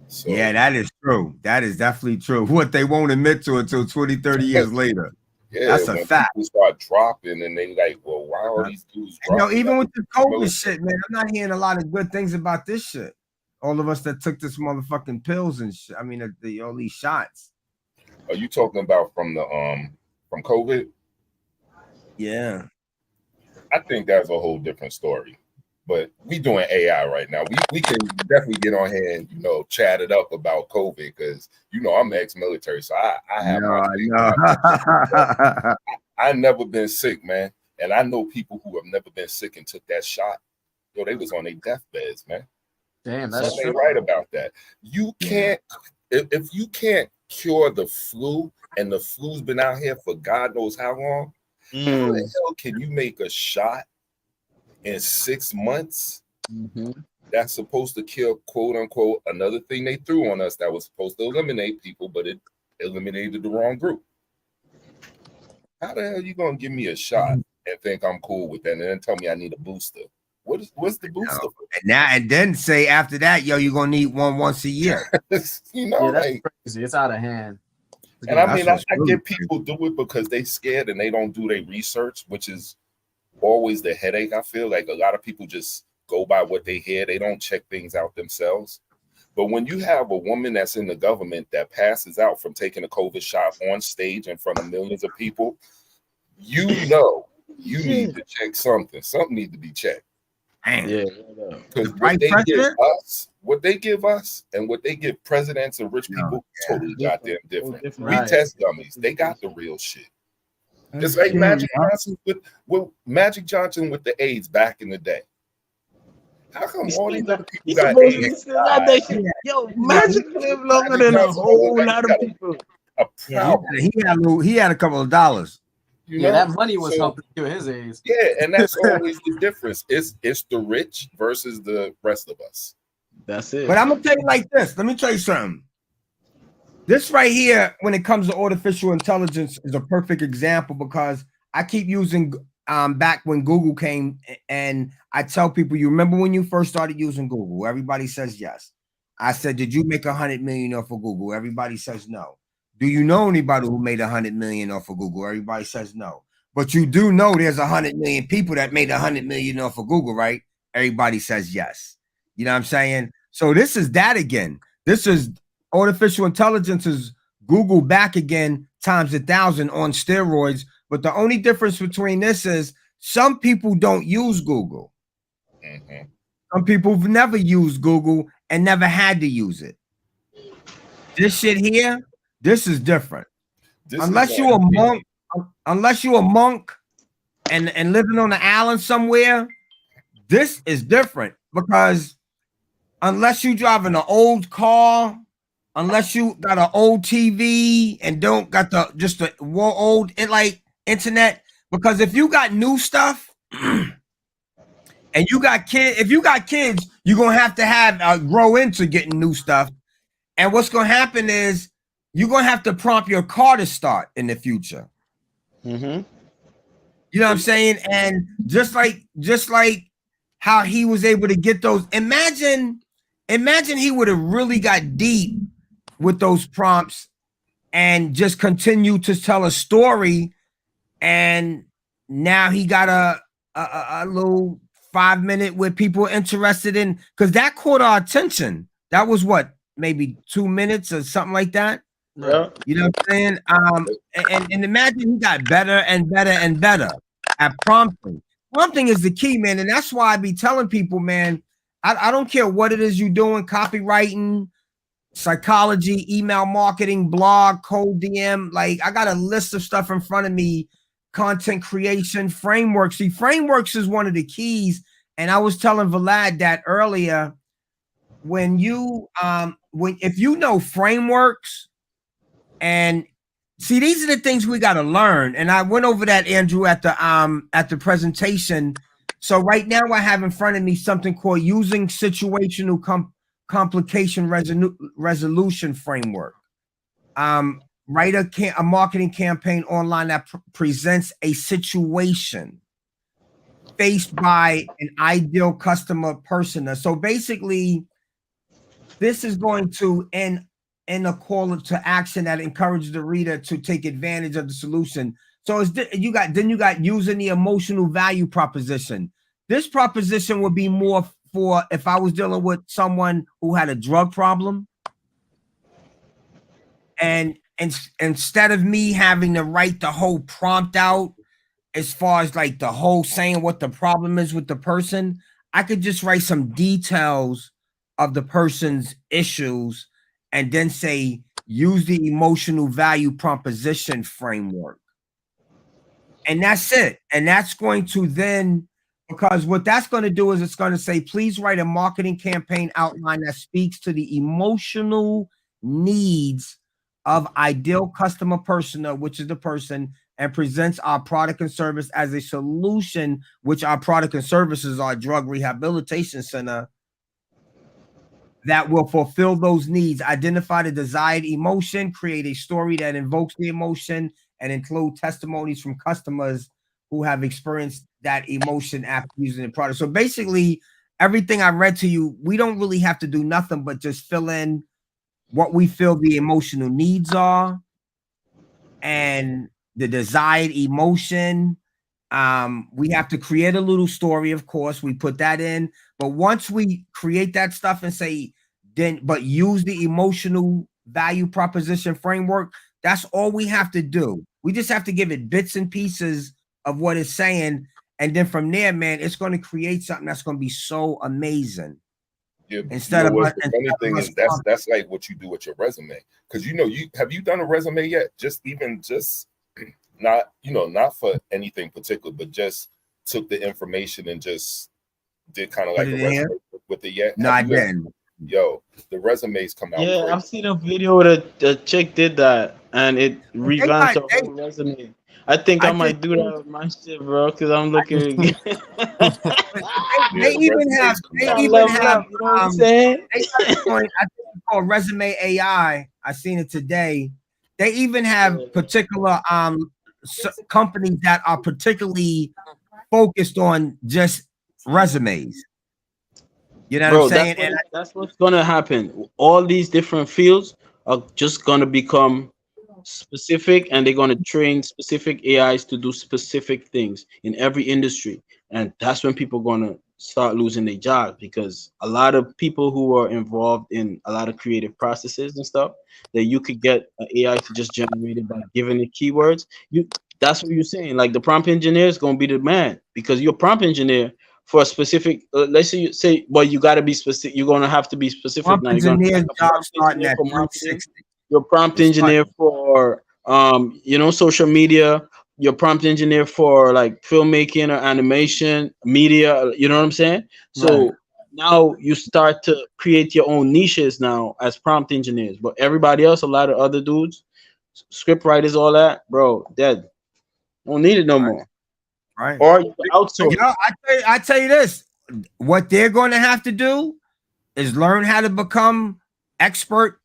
So, yeah, that is true. That is definitely true. What they won't admit to until 20, 30 years later. Yeah, that's a fact. People start dropping, and they like, well, why are these dudes dropping? You know, even with the COVID shit, man, I'm not hearing a lot of good things about this shit. All of us that took this motherfucking pills and shit. I mean, all these shots. Are you talking about from COVID? Yeah. I think that's a whole different story. But we doing AI right now. We can definitely get on here and, you know, chat it up about COVID, because, you know, I'm ex-military, so I have I never been sick, man. And I know people who have never been sick and took that shot. Yo, they was on their deathbeds, man. Damn, that's true. Right about that. You can't, if you can't cure the flu, and the flu's been out here for God knows how long, how the hell can you make a shot in 6 months that's supposed to kill, quote unquote, another thing they threw on us that was supposed to eliminate people, but it eliminated the wrong group? How the hell are you gonna give me a shot and think I'm cool with that, and then tell me I need a booster? What's the booster? And then say after that, yo, you're gonna need one once a year. You know, that's crazy. It's out of hand. And I mean, I get people do it because they scared and they don't do their research, which is always the headache. I feel like a lot of people just go by what they hear. They don't check things out themselves. But when you have a woman that's in the government that passes out from taking a COVID shot on stage in front of millions of people, you know you need to check something. Something needs to be checked. Yeah. Because what they give us and what they give presidents and rich people, totally goddamn different. We test dummies. They got the real shit. It's like Magic Johnson with Magic Johnson with the AIDS back in the day. How come all these other people got AIDS? Yo, Magic lived longer than a whole lot of people. He had a couple of dollars. You know? That money was helping cure his AIDS. Yeah, and that's always the difference. It's the rich versus the rest of us. That's it. But I'm gonna tell you like this. Let me tell you something. This right here, when it comes to artificial intelligence, is a perfect example, because I keep using back when Google came, and I tell people, you remember when you first started using Google? Everybody says yes. I said, did you make 100 million off of Google? Everybody says no. Do you know anybody who made 100 million off of Google? Everybody says no. But you do know there's 100 million people that made 100 million off of Google, right? Everybody says yes. You know what I'm saying? So this is that again. This is artificial intelligence is Google back again times 1,000 on steroids. But the only difference between this is some people don't use Google. Mm-hmm. Some people have never used Google and never had to use it. This shit here, this is different. Unless you're a monk and living on an island somewhere, this is different because unless you driving an old car, unless you got an old TV and don't got the old internet, because if you got new stuff and you got if you got kids, you're gonna have to grow into getting new stuff. And what's gonna happen is you're gonna have to prompt your car to start in the future. Mm-hmm. You know what I'm saying? And just like how he was able to get those. Imagine he would have really got deep with those prompts and just continued to tell a story. And now he got a little 5-minute where people are interested in, because that caught our attention. That was what, maybe 2 minutes or something like that. Yeah. You know what I'm saying? And imagine he got better and better and better at prompting. Prompting is the key, man. And that's why I be telling people, man, I don't care what it is you're doing, copywriting, psychology, email marketing, blog, code DM. Like, I got a list of stuff in front of me, content creation, frameworks. See, frameworks is one of the keys. And I was telling Vlad that earlier. When you if you know frameworks, and see, these are the things we got to learn. And I went over that, Andrew, at the presentation. So right now I have in front of me something called using situational complication resolution framework. Write a marketing campaign online that presents a situation faced by an ideal customer persona. So basically, this is going to end a call to action that encourages the reader to take advantage of the solution. So you got using the emotional value proposition. This proposition would be more for if I was dealing with someone who had a drug problem, and instead of me having to write the whole prompt out as far as like the whole saying what the problem is with the person, I could just write some details of the person's issues and then say, use the emotional value proposition framework. And that's it. And that's going to then, because what that's going to do is it's going to say, please write a marketing campaign outline that speaks to the emotional needs of ideal customer persona, which is the person, and presents our product and service as a solution, which our product and services are a drug rehabilitation center that will fulfill those needs, identify the desired emotion, create a story that invokes the emotion, and include testimonies from customers who have experienced that emotion after using the product. So basically, everything I read to you, we don't really have to do nothing but just fill in what we feel the emotional needs are and the desired emotion. We have to create a little story, of course. We put that in. But once we create that stuff and say, but use the emotional value proposition framework, that's all we have to do. We just have to give it bits and pieces of what it's saying. And then from there, man, it's going to create something that's going to be so amazing. Yeah, instead of the funny thing is that's like what you do with your resume. Because have you done a resume yet? Not for anything particular, but just took the information and just did kind of like a resume with it yet? No, I didn't. Yo, the resumes come out. Yeah, crazy. I've seen a video where the chick did that and it revamped her whole resume. I think I might do that with my shit, bro, because I'm looking. They even have, you know what I'm saying? They got a point, I think it's called Resume AI. I seen it today. They even have particular companies that are particularly focused on just resumes. You know what I'm saying? That's what's gonna happen. All these different fields are just gonna become specific, and they're going to train specific AIs to do specific things in every industry. And that's when people are going to start losing their jobs, because a lot of people who are involved in a lot of creative processes and stuff that you could get an AI to just generate it by giving it keywords. That's what you're saying. Like the prompt engineer is going to be the man, because you're a prompt engineer for a specific. Let's say well, you got to be specific. You're going to have to be specific Prompt now. You're going to engineer be like a job prompt starting engineer at for marketing. 360. You're a prompt engineer for social media. You're a prompt engineer for like filmmaking or animation, media. You know what I'm saying? So now you start to create your own niches now as prompt engineers. But everybody else, a lot of other dudes, script writers, all that, bro, dead. Don't need it no more. Right. Or you can outsource. You know, I tell you this, what they're going to have to do is learn how to become expert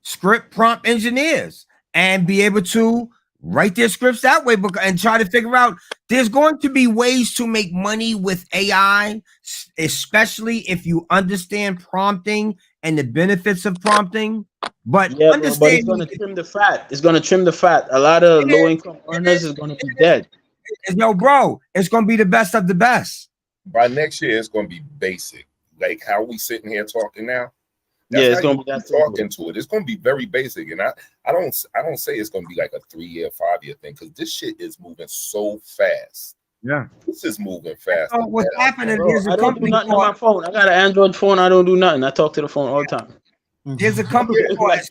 script prompt engineers and be able to write their scripts that way, and try to figure out there's going to be ways to make money with AI, especially if you understand prompting and the benefits of prompting. But yeah, but it's understanding going to trim the fat. It's going to trim the fat. A lot of low income earners is going to be dead. Yo, bro, it's going to be the best of the best. By next year, it's going to be basic. Like how we sitting here talking now. Yeah, it's going to be that talking to it. It's going to be very basic, and I don't say it's going to be like a 3-year, 5-year thing, because this shit is moving so fast. Yeah, this is moving fast. So what's happening? Bro, I don't do nothing on my phone. I got an Android phone. I don't do nothing. I talk to the phone all the time. There's a company call this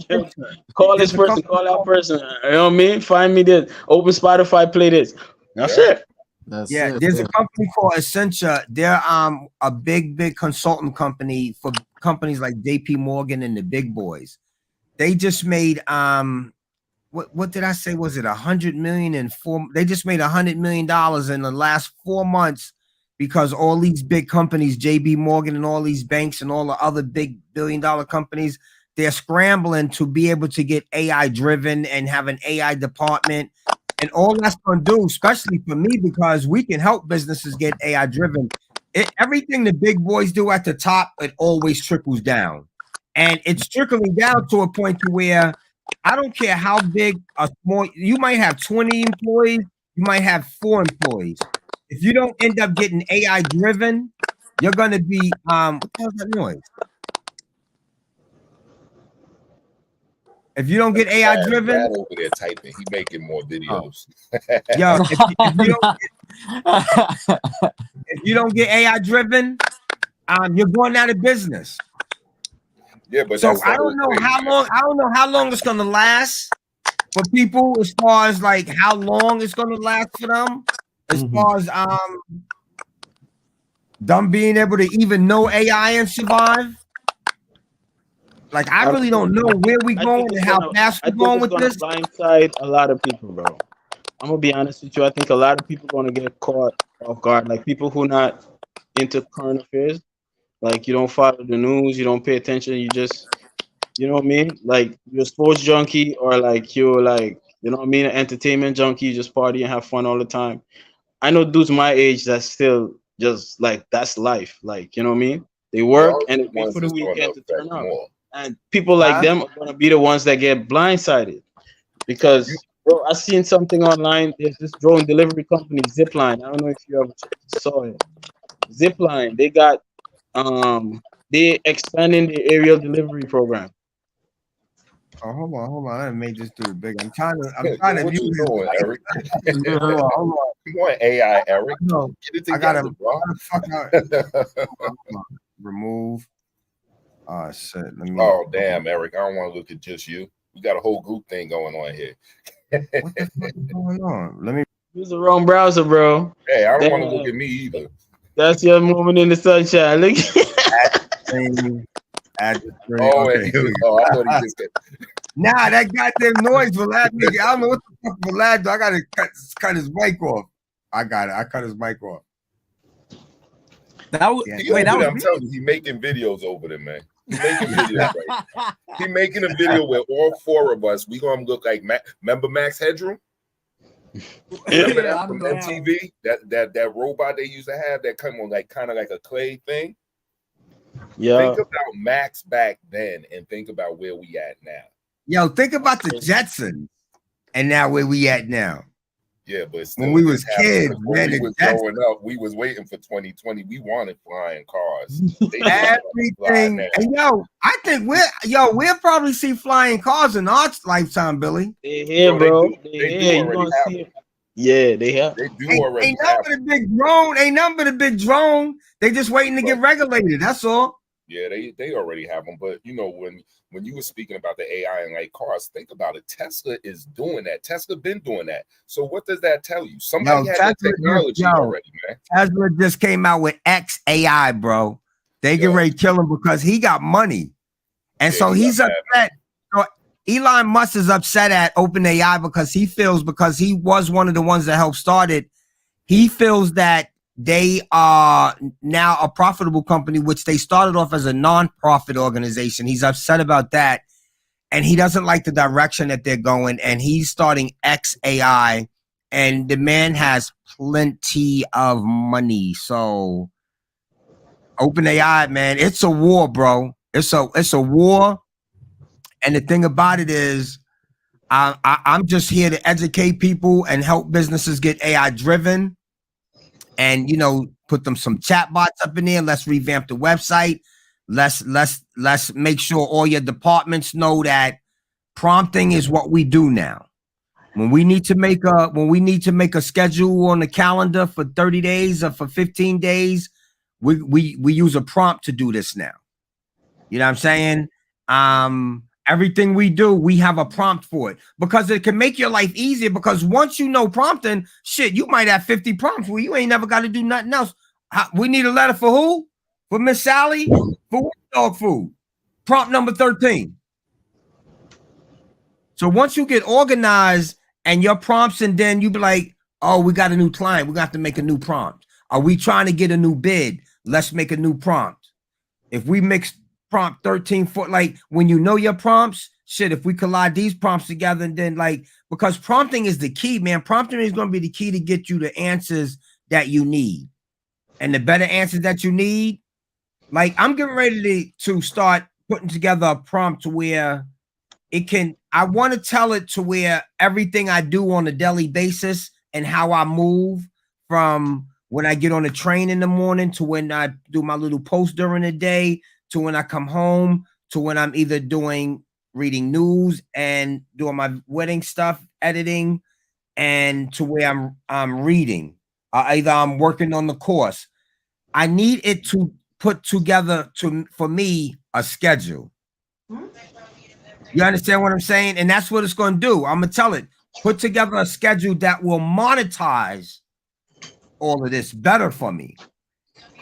person, call that person. You know what I mean? Find me this. Open Spotify, play this. That's it. There's a company called Essentia. They're a big consultant company for companies like JP Morgan and the big boys. They just made what did I say? Was it 100 million in four? They just made $100 million in the last 4 months because all these big companies, JP Morgan and all these banks and all the other big billion-dollar companies, they're scrambling to be able to get AI driven and have an AI department. And all that's going to do, especially for me, because we can help businesses get AI driven. Everything the big boys do at the top, it always trickles down. And it's trickling down to a point to where I don't care how big or small, you might have 20 employees, you might have 4 employees. If you don't end up getting AI driven, you're going to be, what the hell is that noise? If you don't get AI driven, over there typing, he making more videos. Yo, if you don't get AI driven, you're going out of business. Yeah, but so I don't know how long. I don't know how long it's gonna last for people, as far as like how long it's gonna last for them, as far as them being able to even know AI and survive. Like, I really don't know where we're going and how fast we're going with this. Blindside a lot of people, bro. I'm gonna be honest with you. I think a lot of people are gonna get caught off guard. Like people who not into current affairs, like you don't follow the news, you don't pay attention. You just, you know what I mean? Like you're a sports junkie, or like you're like, you know what I mean, an entertainment junkie. You just party and have fun all the time. I know dudes my age that's still just like that's life. Like you know what I mean? They work and they wait for the weekend to turn up. And people like them are going to be the ones that get blindsided, because, bro, I seen something online. There's this drone delivery company, Zipline. I don't know if you ever saw it. Zipline, they got, they expanding the aerial delivery program. Oh, hold on. I made this dude big. I'm trying to view this. Doing, Eric? Hold on. You want AI, Eric? No, get it together, bro. Remove. Oh shit! Oh damn, Eric! I don't want to look at just you. We got a whole group thing going on here. What the fuck is going on? Let me use the wrong browser, bro. Hey, I don't want to look at me either. That's your moment in the sunshine. Look. Okay, here we go. I thought he just Nah, that goddamn noise, Vlad. Nigga, I don't know what the fuck Vlad do. I gotta cut his mic off. I got it. I cut his mic off. That was I'm telling you, he making videos over there, man. He making videos, right? He making a video where all 4 of us, we gonna look like remember Max Headroom? Remember that from MTV? That robot they used to have that come on like kind of like a clay thing. Yeah. Think about Max back then and think about where we at now. Yo, think about the Jetsons. and now where we at now. Yeah, but still, when we was kids, when man, we was growing up, we was waiting for 2020. We wanted flying cars. Everything. And I think we'll probably see flying cars in our lifetime, Billy. They here, bro. They here. You already gonna see it. Yeah, they have. They do already. Ain't nothing but a big drone. Ain't nothing but a big drone. They just waiting to get regulated. That's all. Yeah, they already have them. But when you were speaking about the AI and like cars, think about it. Tesla is doing that. Tesla been doing that. So what does that tell you? Somebody has that technology already, man. Tesla just came out with XAI, bro. They get ready to kill him because he got money. And so he's upset. So Elon Musk is upset at OpenAI because he was one of the ones that helped start it. He feels that they are now a profitable company, which they started off as a non-profit organization. He's upset about that. And he doesn't like the direction that they're going. And he's starting XAI. And the man has plenty of money. So OpenAI, man, it's a war, bro. It's a war. And the thing about it is, I'm just here to educate people and help businesses get AI driven. And put them some chat bots up in there. Let's revamp the website. Let's make sure all your departments know that prompting is what we do now. When we need to make a schedule on the calendar for 30 days or for 15 days, we use a prompt to do this now. You know what I'm saying? Everything we do, we have a prompt for it because it can make your life easier. Because once you know prompting, shit, you might have 50 prompts where you ain't never got to do nothing else. We need a letter for who? For Miss Sally? For what dog food? Prompt number 13. So once you get organized and your prompts, and then you be like, oh, we got a new client. We got to make a new prompt. Are we trying to get a new bid? Let's make a new prompt. If we mix prompt 13 foot, like when you know your prompts, shit, if we collide these prompts together, and then because prompting is the key, man. Prompting is going to be the key to get you the answers that you need. And the better answers that you need, I'm getting ready to start putting together a prompt to where I want to tell it to where everything I do on a daily basis and how I move from when I get on the train in the morning to when I do my little post during the day, to when I come home, to when I'm either reading news and doing my wedding stuff, editing, and to where I'm reading. Either I'm working on the course. I need it to put together for me a schedule. You understand what I'm saying? And that's what it's going to do. I'm going to tell it, put together a schedule that will monetize all of this better for me.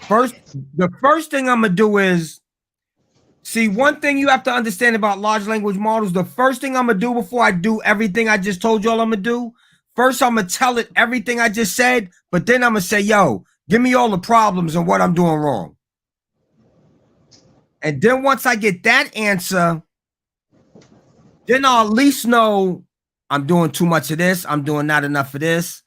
The first thing I'm going to do is, see, one thing you have to understand about large language models, the first thing I'm going to do before I do everything I just told y'all I'm going to do, first I'm going to tell it everything I just said, but then I'm going to say, yo, give me all the problems and what I'm doing wrong. And then once I get that answer, then I'll at least know I'm doing too much of this. I'm doing not enough of this.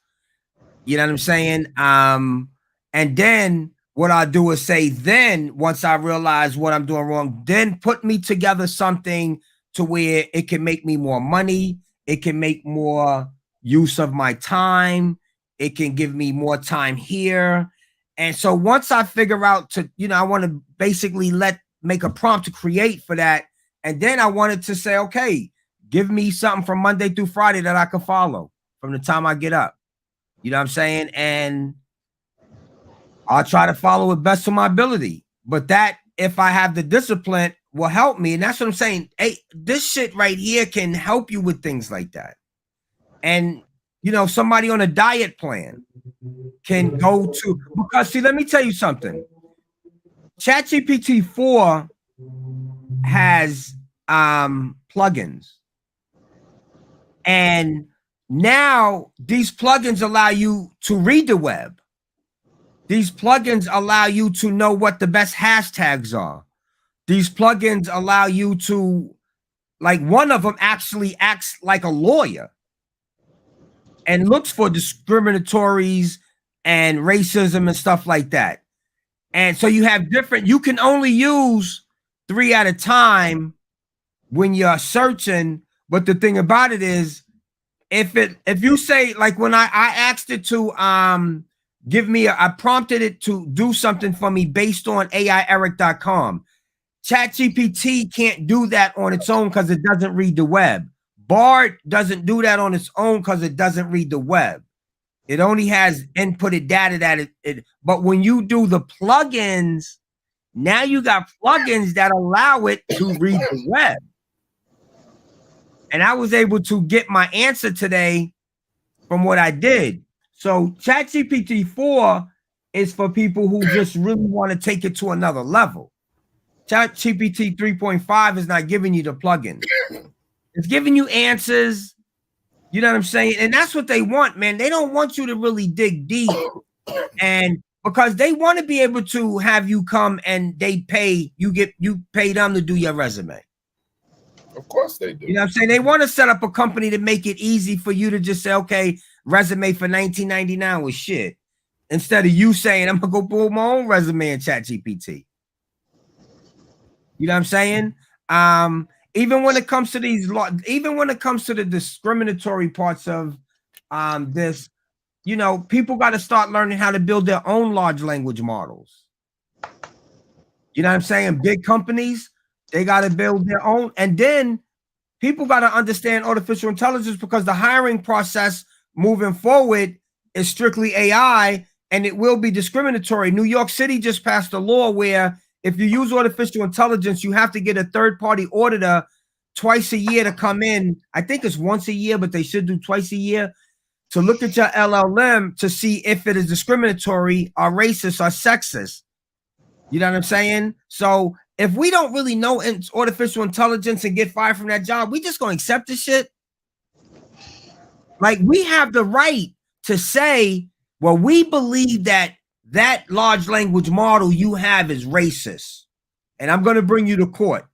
You know what I'm saying? And then what I do is say, then once I realize what I'm doing wrong, then put me together something to where it can make me more money. It can make more use of my time. It can give me more time here. And so once I figure out I want to basically make a prompt to create for that. And then I wanted to say, okay, give me something from Monday through Friday that I can follow from the time I get up. You know what I'm saying? And I'll try to follow it best to my ability. But that, if I have the discipline, will help me. And that's what I'm saying. Hey, this shit right here can help you with things like that. And, somebody on a diet plan can go to, because see, let me tell you something. ChatGPT 4 has plugins. And now these plugins allow you to read the web. These plugins allow you to know what the best hashtags are. These plugins allow you to, one of them actually acts like a lawyer and looks for discriminatories and racism and stuff like that. And so you can only use 3 at a time when you're searching. But the thing about it is, if you say, like, when I asked it to give me I prompted it to do something for me based on AIEric.com. ChatGPT can't do that on its own because it doesn't read the web. Bard doesn't do that on its own because it doesn't read the web. It only has inputted data that it but when you do the plugins, now you got plugins that allow it to read the web. And I was able to get my answer today from what I did. So ChatGPT 4 is for people who just really want to take it to another level. ChatGPT 3.5 is not giving you the plugin. It's giving you answers. You know what I'm saying? And that's what they want, man. They don't want you to really dig deep. And because they want to be able to have you come and they pay, you pay them to do your resume. Of course they do. You know what I'm saying? They want to set up a company to make it easy for you to just say, okay, resume for $19.99 was shit. Instead of you saying, I'm going to go pull my own resume in ChatGPT. You know what I'm saying? Even when it comes to the discriminatory parts of this, you know, people got to start learning how to build their own large language models. You know what I'm saying? Big companies, they got to build their own. And then people got to understand artificial intelligence, because the hiring process moving forward is strictly AI, and it will be discriminatory. New York City just passed a law where if you use artificial intelligence, you have to get a third-party auditor twice a year to come in. I think it's once a year, but they should do twice a year to look at your LLM to see if it is discriminatory or racist or sexist. You know what I'm saying? So if we don't really know artificial intelligence and get fired from that job, we just gonna accept this shit. Like, we have the right to say, well, we believe that large language model you have is racist, and I'm going to bring you to court.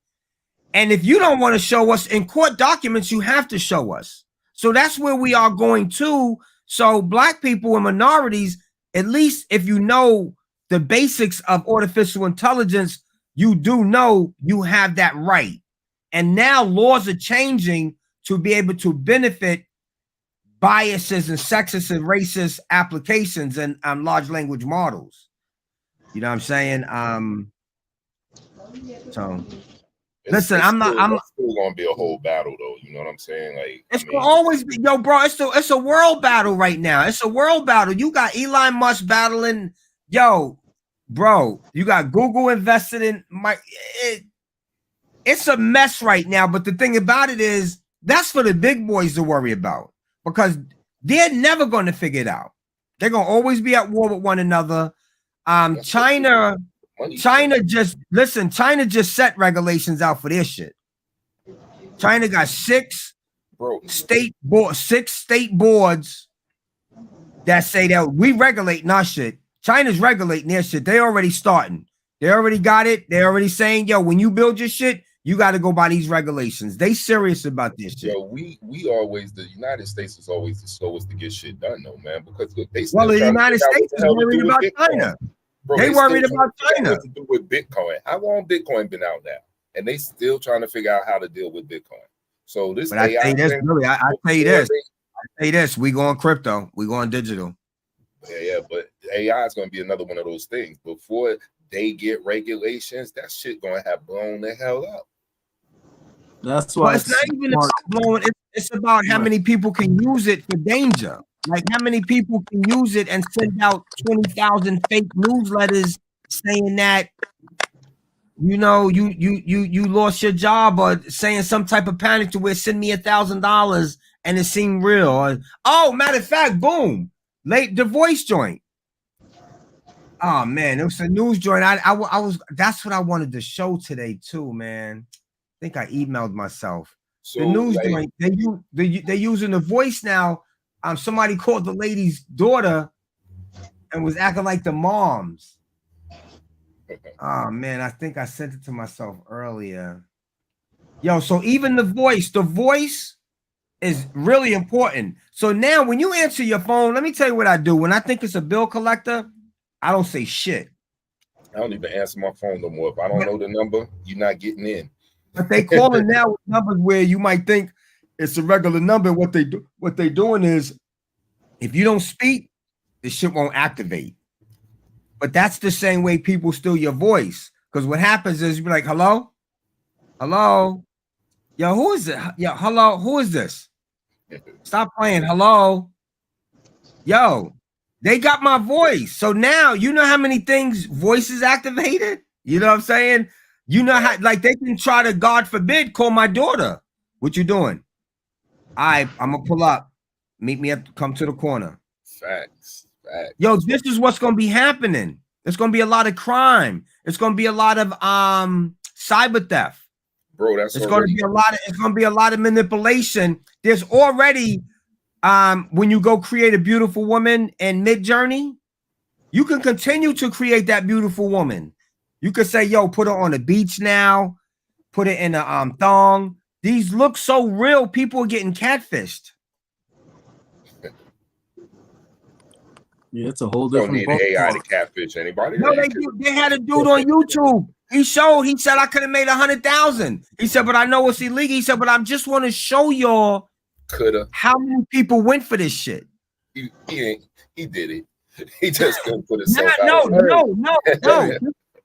And if you don't want to show us in court documents, you have to show us. So that's where we are going to. So Black people and minorities, at least if you know the basics of artificial intelligence, you do know you have that right. And now laws are changing to be able to benefit biases and sexist and racist applications and large language models. You know what I'm saying? So listen, I'm still gonna be a whole battle though. You know what I'm saying? Like, it's gonna always be, yo, bro. It's a world battle right now. It's a world battle. You got Elon Musk battling, yo, bro. You got Google invested in it's a mess right now. But the thing about it is, that's for the big boys to worry about, because they're never going to figure it out. They're going to always be at war with one another. China just set regulations out for their shit. China got six state boards that say that we regulating our shit. China's regulating their shit. They already starting. They already got it. They're already saying, yo, when you build your shit, you got to go by these regulations. They serious about this shit. Yo, we always, the United States is always the slowest to get shit done, though, man. Because look, they still the United States is worried about China. Bro, they worried about China. What to do with Bitcoin? How long Bitcoin been out now? And they still trying to figure out how to deal with Bitcoin. So this, but I tell you this, we going crypto, we going digital. Yeah, but AI is going to be another one of those things. Before they get regulations, that shit going to have blown the hell up. That's why it's not even about blowing. It's about how many people can use it for danger. Like, how many people can use it and send out 20,000 fake newsletters saying that, you know, you lost your job, or saying some type of panic to where send me $1,000 and it seemed real. Or, oh, matter of fact, boom, the voice joint. Oh man, it was a news joint. I was that's what I wanted to show today too, man. I think I emailed myself. So, the news joint, they're using the voice now. Somebody called the lady's daughter and was acting like the moms. Oh man, I think I sent it to myself earlier. Yo, so even the voice is really important. So now when you answer your phone, let me tell you what I do. When I think it's a bill collector, I don't say shit. I don't even answer my phone no more. If I don't know the number, you're not getting in. But they calling now with numbers where you might think It's a regular number. What they doing is, if you don't speak, the shit won't activate. But that's the same way people steal your voice. Because what happens is you be like, hello? Hello? Yo, who is it? Yo, hello, who is this? Stop playing. Hello? Yo, they got my voice. So now you know how many things voices activated? You know what I'm saying? You know how, like, they can try to, God forbid, call my daughter. What you doing? I'm gonna pull up. Meet me at, come to the corner. Facts. Yo, this is what's gonna be happening. There's gonna be a lot of crime. It's gonna be a lot of cyber theft. Bro, that's it's gonna be a lot of manipulation. There's already when you go create a beautiful woman in Mid-Journey, you can continue to create that beautiful woman. You could say, yo, put her on the beach now, put it in a thong. These look so real, people are getting catfished. Yeah, it's a whole different. Don't need AI to catfish anybody. No, they had a dude on YouTube. He said I could have made 100,000. He said, but I know it's illegal. He said, but I just want to show y'all how many people went for this shit. He did it. He just couldn't put himself out.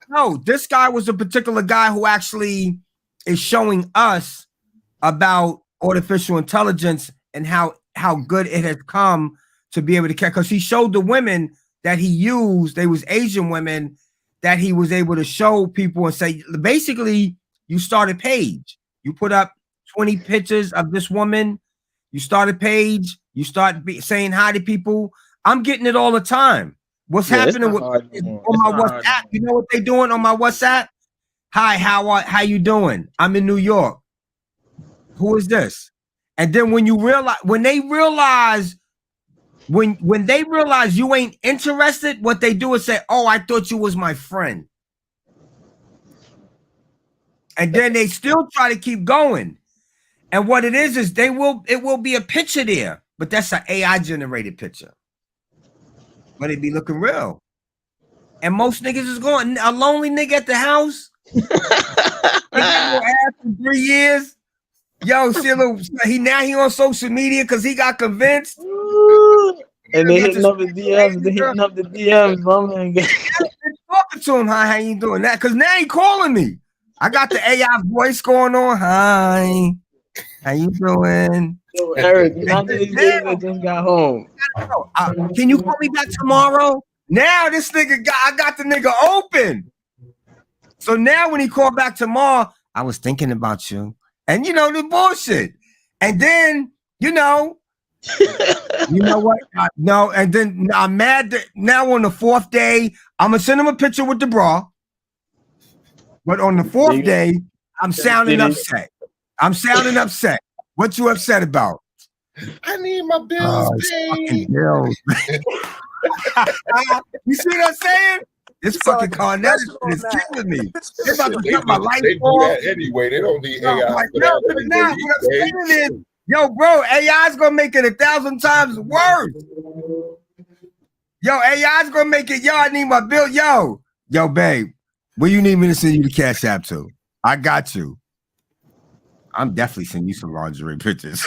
No. This guy was a particular guy who actually is showing us about artificial intelligence and how good it has come to be able to catch, because he showed the women that he used, they was Asian women that he was able to show people and say, basically, you start a page. You put up 20 pictures of this woman. You start a page. You start saying hi to people. I'm getting it all the time. What's happening on my WhatsApp? You know what they're doing on my WhatsApp? Hi, how you doing? I'm in New York. Who is this? And then when they realize you ain't interested, what they do is say, oh, I thought you was my friend. And then they still try to keep going. And what it is it will be a picture there, but that's an AI generated picture. But it be looking real. And most niggas is going, a lonely nigga at the house. He got no ass for 3 years. Yo, he on social media because he got convinced. And they hitting up the DMs. They hitting up the DMs, man. Talking to him, hi, how you doing? That because now he calling me. I got the AI voice going on. Hi, how you doing? Yo, Eric, not these days I just got home. Can you call me back tomorrow? Now this nigga I got the nigga open. So now when he called back tomorrow, I was thinking about you. And you know the bullshit. And then, you know what? No, and then I'm mad that now on the 4th day, I'm gonna send him a picture with the bra. But on the 4th day, I'm sounding upset. What you upset about? I need my bills paid. Bills. You see what I'm saying? This fucking Cornell is killing me. They're about to cut my life off. They do that anyway. They don't need AI. Yo, bro, AI's gonna make it 1,000 times worse. Yo, AI's gonna make it. Yo, I need my bill. Yo, babe, where you need me to send you the Cash App to? I got you. I'm definitely sending you some lingerie pictures.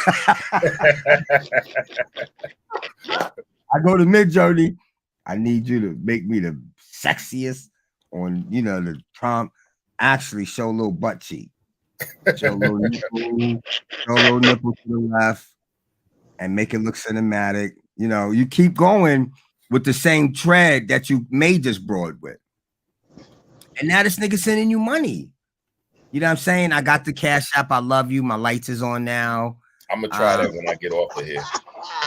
I go to Mid-Journey. I need you to make me the sexiest on, the prompt. Actually, show a little butt cheek. Show a little nipple to the left and make it look cinematic. You keep going with the same thread that you made this broad with. And now this nigga sending you money. You know what I'm saying? I got the Cash App. I love you. My lights is on now. I'm gonna try that when I get off of here.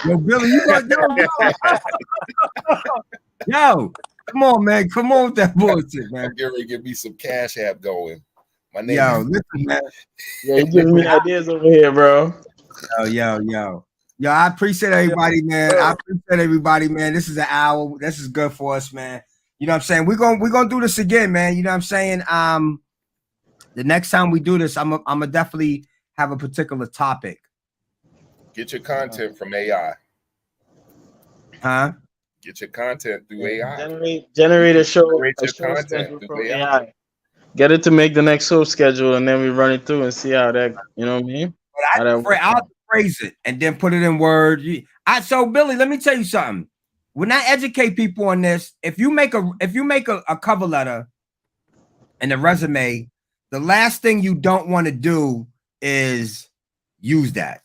Yo, Billy, you got yo, come on, man. Come on with that bullshit, man. I'm getting ready to get me some Cash App going. My name listen, man. Yeah, you giving me ideas over here, bro. Yo, I appreciate everybody, man. This is an hour. This is good for us, man. You know what I'm saying? We're gonna do this again, man. You know what I'm saying? The next time we do this, I'm gonna definitely have a particular topic. Get your content from AI. Huh? Get your content through AI. Generate a show. Generate your content through AI. Get it to make the next show schedule, and then we run it through and see how that. You know what I mean? phrase it and then put it in Word. So Billy, let me tell you something. When I educate people on this, if you make a cover letter and a resume, the last thing you don't want to do is use that.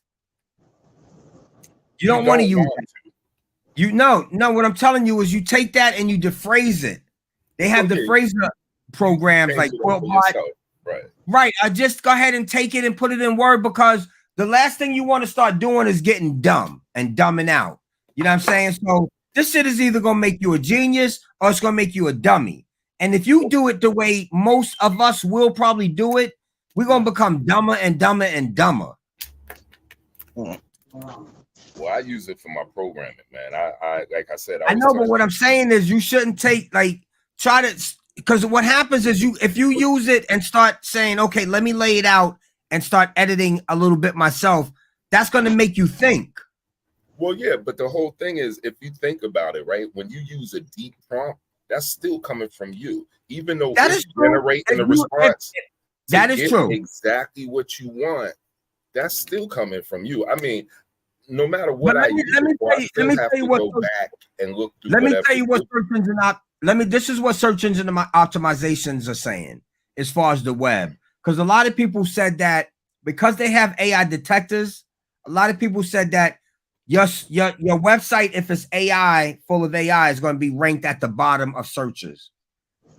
You don't want to use that. No, what I'm telling you is you take that and you defrase it. They have dephraser programs like right. I just go ahead and take it and put it in Word, because the last thing you want to start doing is getting dumb and dumbing out. You know what I'm saying? So this shit is either gonna make you a genius or it's gonna make you a dummy. And if you do it the way most of us will probably do it, we're gonna become dumber and dumber and dumber. Well, I use it for my programming, man. I like I said, I know, but what I'm saying is you shouldn't try to, because what happens is if you use it and start saying, okay, let me lay it out and start editing a little bit myself, that's going to make you think. Well, yeah, but the whole thing is, if you think about it, right, when you use a deep prompt, that's still coming from you, even though it's generating the response. That is true. Exactly what you want. That's still coming from you. I mean, no matter what let me tell you what go back and look through. Let me tell you what search engine this is what search engine optimizations are saying as far as the web. Because a lot of people said that because they have AI detectors, a lot of people said that your website, if it's AI, full of AI, is going to be ranked at the bottom of searches.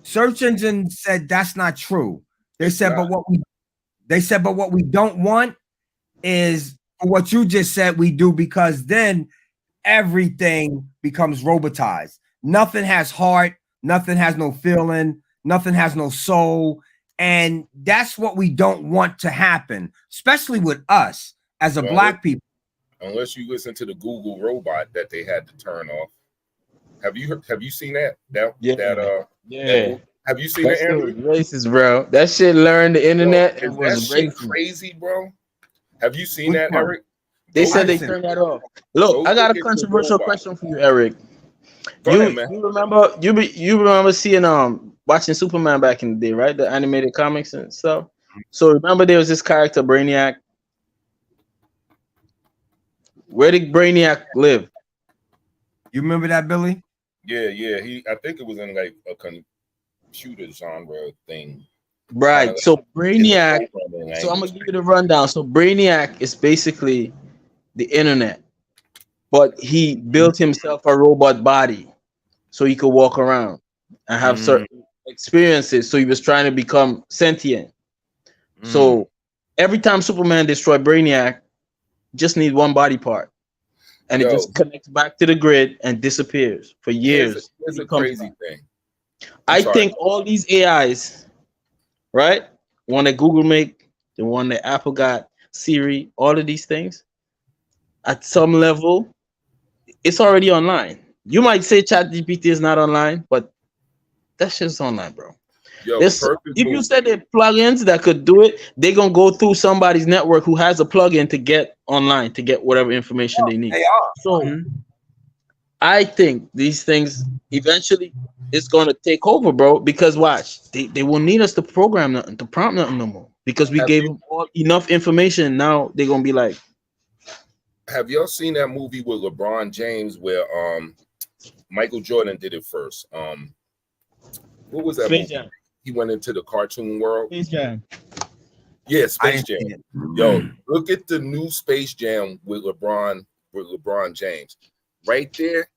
Search engine said that's not true. They said, but what we don't want is what you just said we do, because then everything becomes robotized. Nothing has heart, nothing has no feeling, nothing has no soul. And that's what we don't want to happen, especially with us as a black people. Unless you listen to the Google robot that they had to turn off. Have you seen that? Yeah. Have you seen that? Racist, bro. That shit learned the internet. Is that shit crazy, bro? Have you seen that, Erik? They said they turned that off. Look, I got a controversial question for you, Erik. You remember seeing watching Superman back in the day, right? The animated comics and stuff. So remember there was this character Brainiac. Where did Brainiac live? You remember that, Billy? Yeah. I think it was in like a computer genre thing. Right. So Brainiac. So I'm gonna give you the rundown. So Brainiac is basically the internet, but he built himself a robot body so he could walk around and have certain experiences. So he was trying to become sentient. So every time Superman destroyed Brainiac, just need one body part, and it just connects back to the grid and disappears for years. It's a crazy thing. I think all these AIs, right? One that Google make, the one that Apple got, Siri, all of these things, at some level, it's already online. You might say ChatGPT is not online, but that shit's online, bro. If you said there are plugins that could do it, they're gonna go through somebody's network who has a plugin to get online to get whatever information they need. They are. So I think these things eventually it's gonna take over, bro. Because watch, they won't need us to program nothing, to prompt nothing no more. Because we gave them all enough information. Now they're gonna be like. Have y'all seen that movie with LeBron James where Michael Jordan did it first? What was that movie? Jam. He went into the cartoon world. Space Jam. Yeah, Space Jam. Yo, look at the new Space Jam with LeBron James. Right there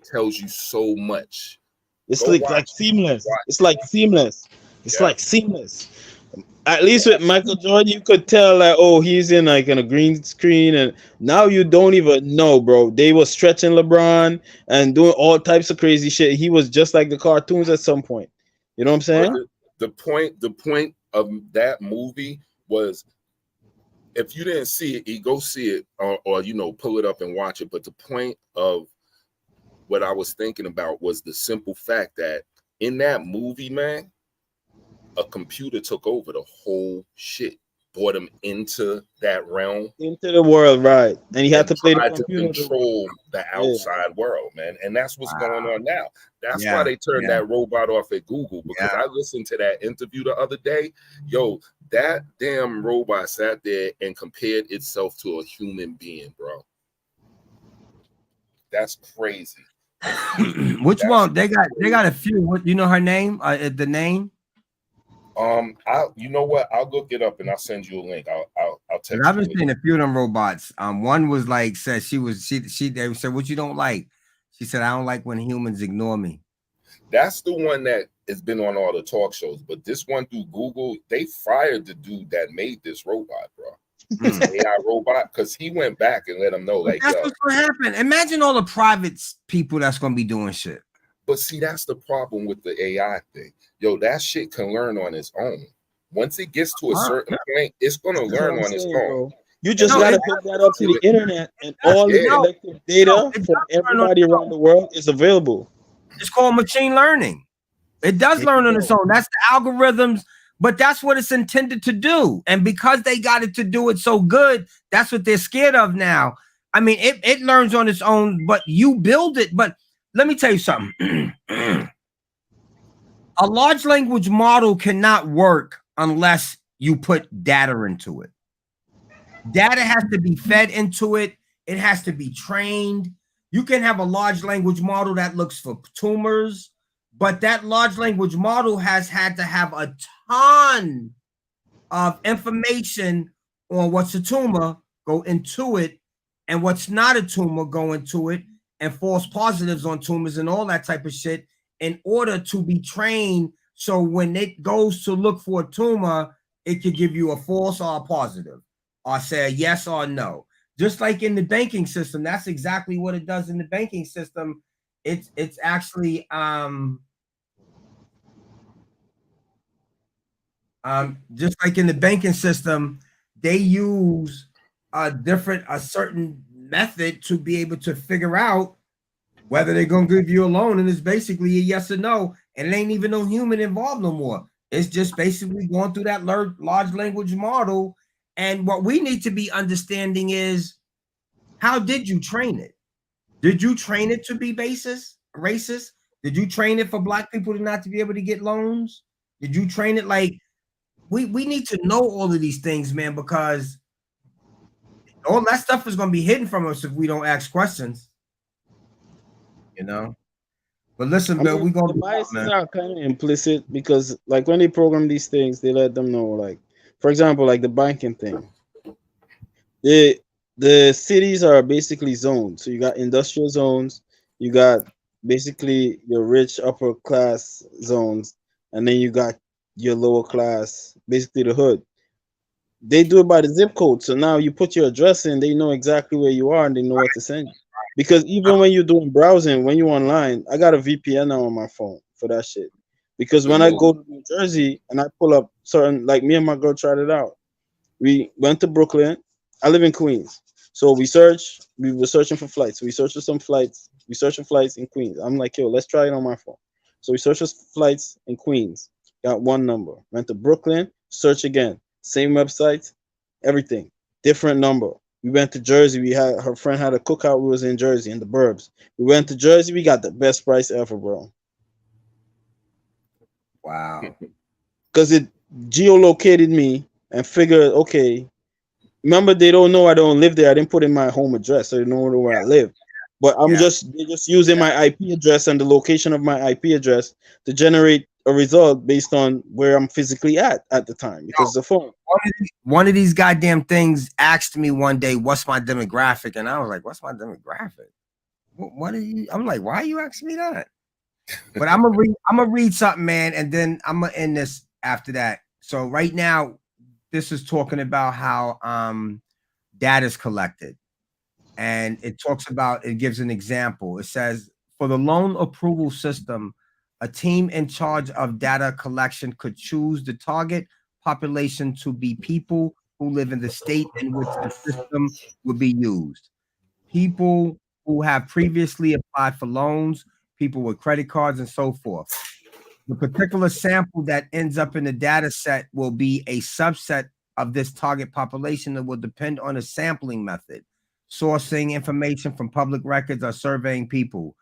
tells you so much. It's like seamless. It's like seamless. It's like seamless. At least with Michael Jordan, you could tell that he's in like in a green screen, and now you don't even know, bro. They were stretching LeBron and doing all types of crazy shit. He was just like the cartoons at some point. You know what I'm saying? The point of that movie was, if you didn't see it, you go see it or pull it up and watch it. But the point of what I was thinking about was the simple fact that in that movie, man, a computer took over the whole shit. brought him into that realm, into the world, right? And he had to play the tried to computer. control the outside world, man. And that's what's going on now. That's why they turned that robot off at Google, because I listened to that interview the other day. Yo, that damn robot sat there and compared itself to a human being, bro. That's crazy. Which one? They got a few. What, you know her name? The name? You know what? I'll look it up and I'll send you a link. I'll text I've you. been seeing a few of them robots. One was like, said she they said, what you don't like? She said, I don't like when humans ignore me. That's the one that has been on all the talk shows. But this one through Google, they fired the dude that made this robot, bro. This AI robot, because he went back and let him know, like, that's what's gonna happen. Imagine all the private people that's gonna be doing shit. But see, that's the problem with the AI thing. Yo, that shit can learn on its own. Once it gets to a certain point, it's gonna learn on its own. Bro. You just gotta hook that up to the internet, and all the collective data from everybody around the world is available. It's called machine learning. It does learn on its own. That's the algorithms, but that's what it's intended to do. And because they got it to do it so good, that's what they're scared of now. I mean, it learns on its own, but you build it. But let me tell you something. A large language model cannot work unless you put data into it. Data has to be fed into it. It has to be trained. You can have a large language model that looks for tumors, but that large language model has had to have a ton of information on what's a tumor go into it, and what's not a tumor go into it, and false positives on tumors and all that type of shit, in order to be trained. So when it goes to look for a tumor, it could give you a false or a positive, or say a yes or no. Just like in the banking system, that's exactly what it does in the banking system. It's actually just like in the banking system, they use a certain method to be able to figure out whether they're gonna give you a loan, and it's basically a yes or no, and it ain't even no human involved no more. It's just basically going through that large language model. And what we need to be understanding is, how did you train it? Did you train it to be racist? Did you train it for black people to not to be able to get loans? Did you train it like we need to know all of these things, man, because all that stuff is going to be hidden from us if we don't ask questions. You know? But listen, Bill, we're going to biases are kind of implicit, because like when they program these things, they let them know, like, for example, like the banking thing. The cities are basically zoned. So you got industrial zones, you got basically your rich upper class zones, and then you got your lower class, basically the hood. They do it by the zip code. So now you put your address in, they know exactly where you are, and they know what to send you. Because even when you're doing browsing, when you're online, I got a VPN now on my phone for that shit. Because when I go to New Jersey and I pull up certain, like me and my girl tried it out. We went to Brooklyn. I live in Queens. So we were searching for flights. We searched for some flights. We searched for flights in Queens. I'm like, yo, let's try it on my phone. So we searched for flights in Queens. Got one number. Went to Brooklyn, search again. Same website, everything. Different number. We went to Jersey. Her friend had a cookout. We was in Jersey in the burbs. We went to Jersey. We got the best price ever, bro. Wow. Because it geolocated me and figured, okay, remember, they don't know I don't live there. I didn't put in my home address, so they don't know where I live. But they're just using my IP address and the location of my IP address to generate a result based on where I'm physically at the time, because the phone. One of these goddamn things asked me one day, "What's my demographic?" And I was like, "What's my demographic? What are you?" I'm like, "Why are you asking me that?" But I'm gonna read something, man, and then I'm gonna end this after that. So right now, this is talking about how data is collected, and it talks about, it gives an example. It says, for the loan approval system, a team in charge of data collection could choose the target population to be people who live in the state in which the system would be used. People who have previously applied for loans, people with credit cards, and so forth. The particular sample that ends up in the data set will be a subset of this target population that will depend on a sampling method, sourcing information from public records, or surveying people.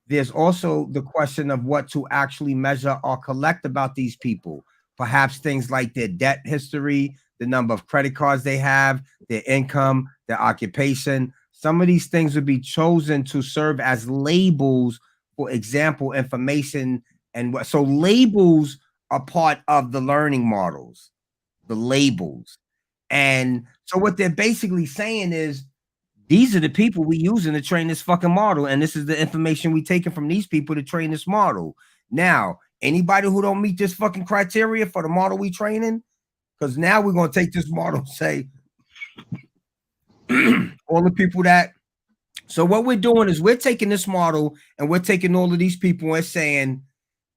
There's also the question of what to actually measure or collect about these people. Perhaps things like their debt history, the number of credit cards they have, their income, their occupation. Some of these things would be chosen to serve as labels, for example, information. And so labels are part of the learning models, the labels. And so what they're basically saying is, these are the people we using to train this fucking model, and this is the information we taking from these people to train this model. Now, anybody who don't meet this fucking criteria for the model we training, because now we're gonna take this model and say all the people that. So what we're doing is we're taking this model and we're taking all of these people and saying,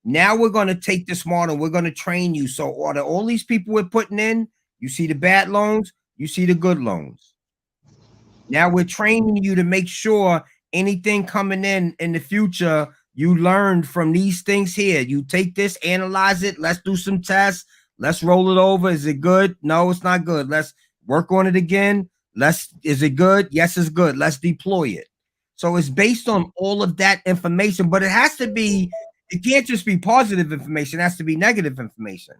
now we're gonna take this model, we're gonna train you. So all these people we're putting in, you see the bad loans, you see the good loans. Now we're training you to make sure anything coming in the future, you learn from these things here. You take this, analyze it. Let's do some tests. Let's roll it over. Is it good? No, it's not good. Let's work on it again. Is it good? Yes, it's good. Let's deploy it. So it's based on all of that information, but it has to be, it can't just be positive information. It has to be negative information.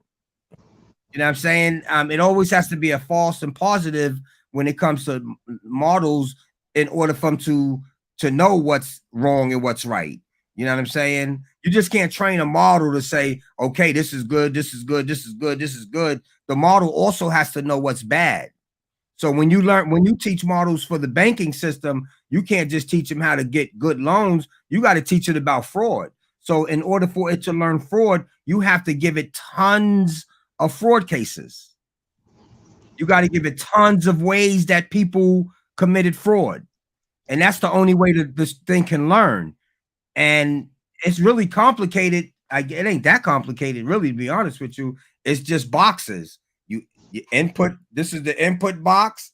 You know what I'm saying? It always has to be a false and positive when it comes to models, in order for them to know what's wrong and what's right. You know what I'm saying? You just can't train a model to say, okay, this is good, this is good, this is good, this is good. The model also has to know what's bad. So when you teach models for the banking system, you can't just teach them how to get good loans. You got to teach it about fraud. So in order for it to learn fraud, you have to give it tons of fraud cases. You got to give it tons of ways that people committed fraud. And that's the only way that this thing can learn. And it's really complicated. It ain't that complicated, really, to be honest with you. It's just boxes. You input, this is the input box.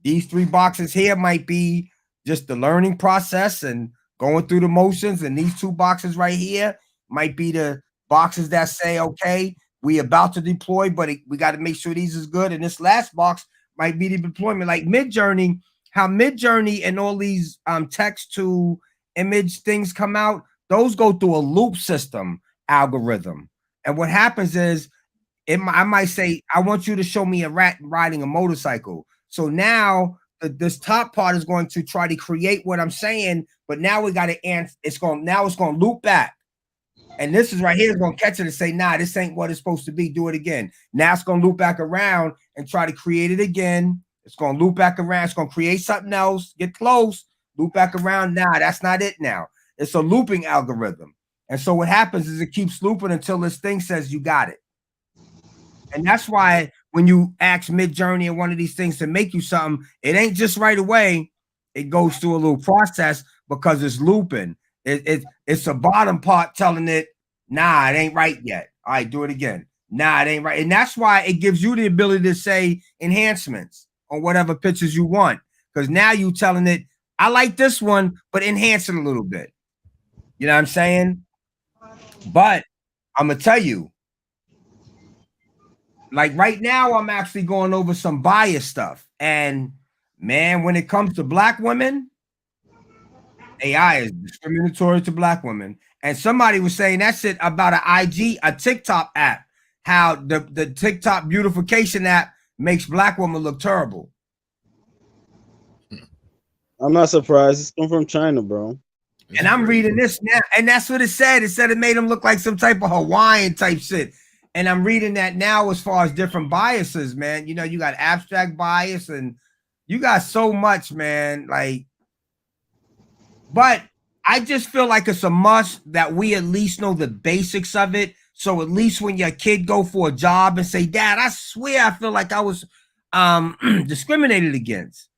These 3 boxes here might be just the learning process and going through the motions. And these 2 boxes right here might be the boxes that say, okay, we about to deploy, but we got to make sure these is good. And this last box might be the deployment, like Midjourney, how Midjourney and all these text to image things come out. Those go through a loop system algorithm. And what happens is I might say, I want you to show me a rat riding a motorcycle. So now this top part is going to try to create what I'm saying, but now we got to answer. It's going to loop back. And this is right here is going to catch it and say, nah, this ain't what it's supposed to be. Do it again. Now it's going to loop back around and try to create it again. It's going to loop back around. It's going to create something else, get close, loop back around. Nah, that's not it now. It's a looping algorithm. And so what happens is it keeps looping until this thing says you got it. And that's why when you ask Midjourney or one of these things to make you something, it ain't just right away. It goes through a little process because it's looping. It's a bottom part telling it, nah, it ain't right yet. All right, do it again. Nah, it ain't right. And that's why it gives you the ability to say enhancements on whatever pictures you want. Because now you telling it, I like this one, but enhance it a little bit. You know what I'm saying? But I'm going to tell you, like right now, I'm actually going over some bias stuff. And man, when it comes to Black women, AI is discriminatory to Black women. And somebody was saying that shit about a TikTok app, how the TikTok beautification app makes Black women look terrible. I'm not surprised. It's come from China, bro. And I'm reading this now, and that's what it said. It said it made them look like some type of Hawaiian type shit. And I'm reading that now as far as different biases, man. You know, you got abstract bias and you got so much, man. Like, but I just feel like it's a must that we at least know the basics of it. So at least when your kid go for a job and say, Dad, I swear I feel like I was discriminated against.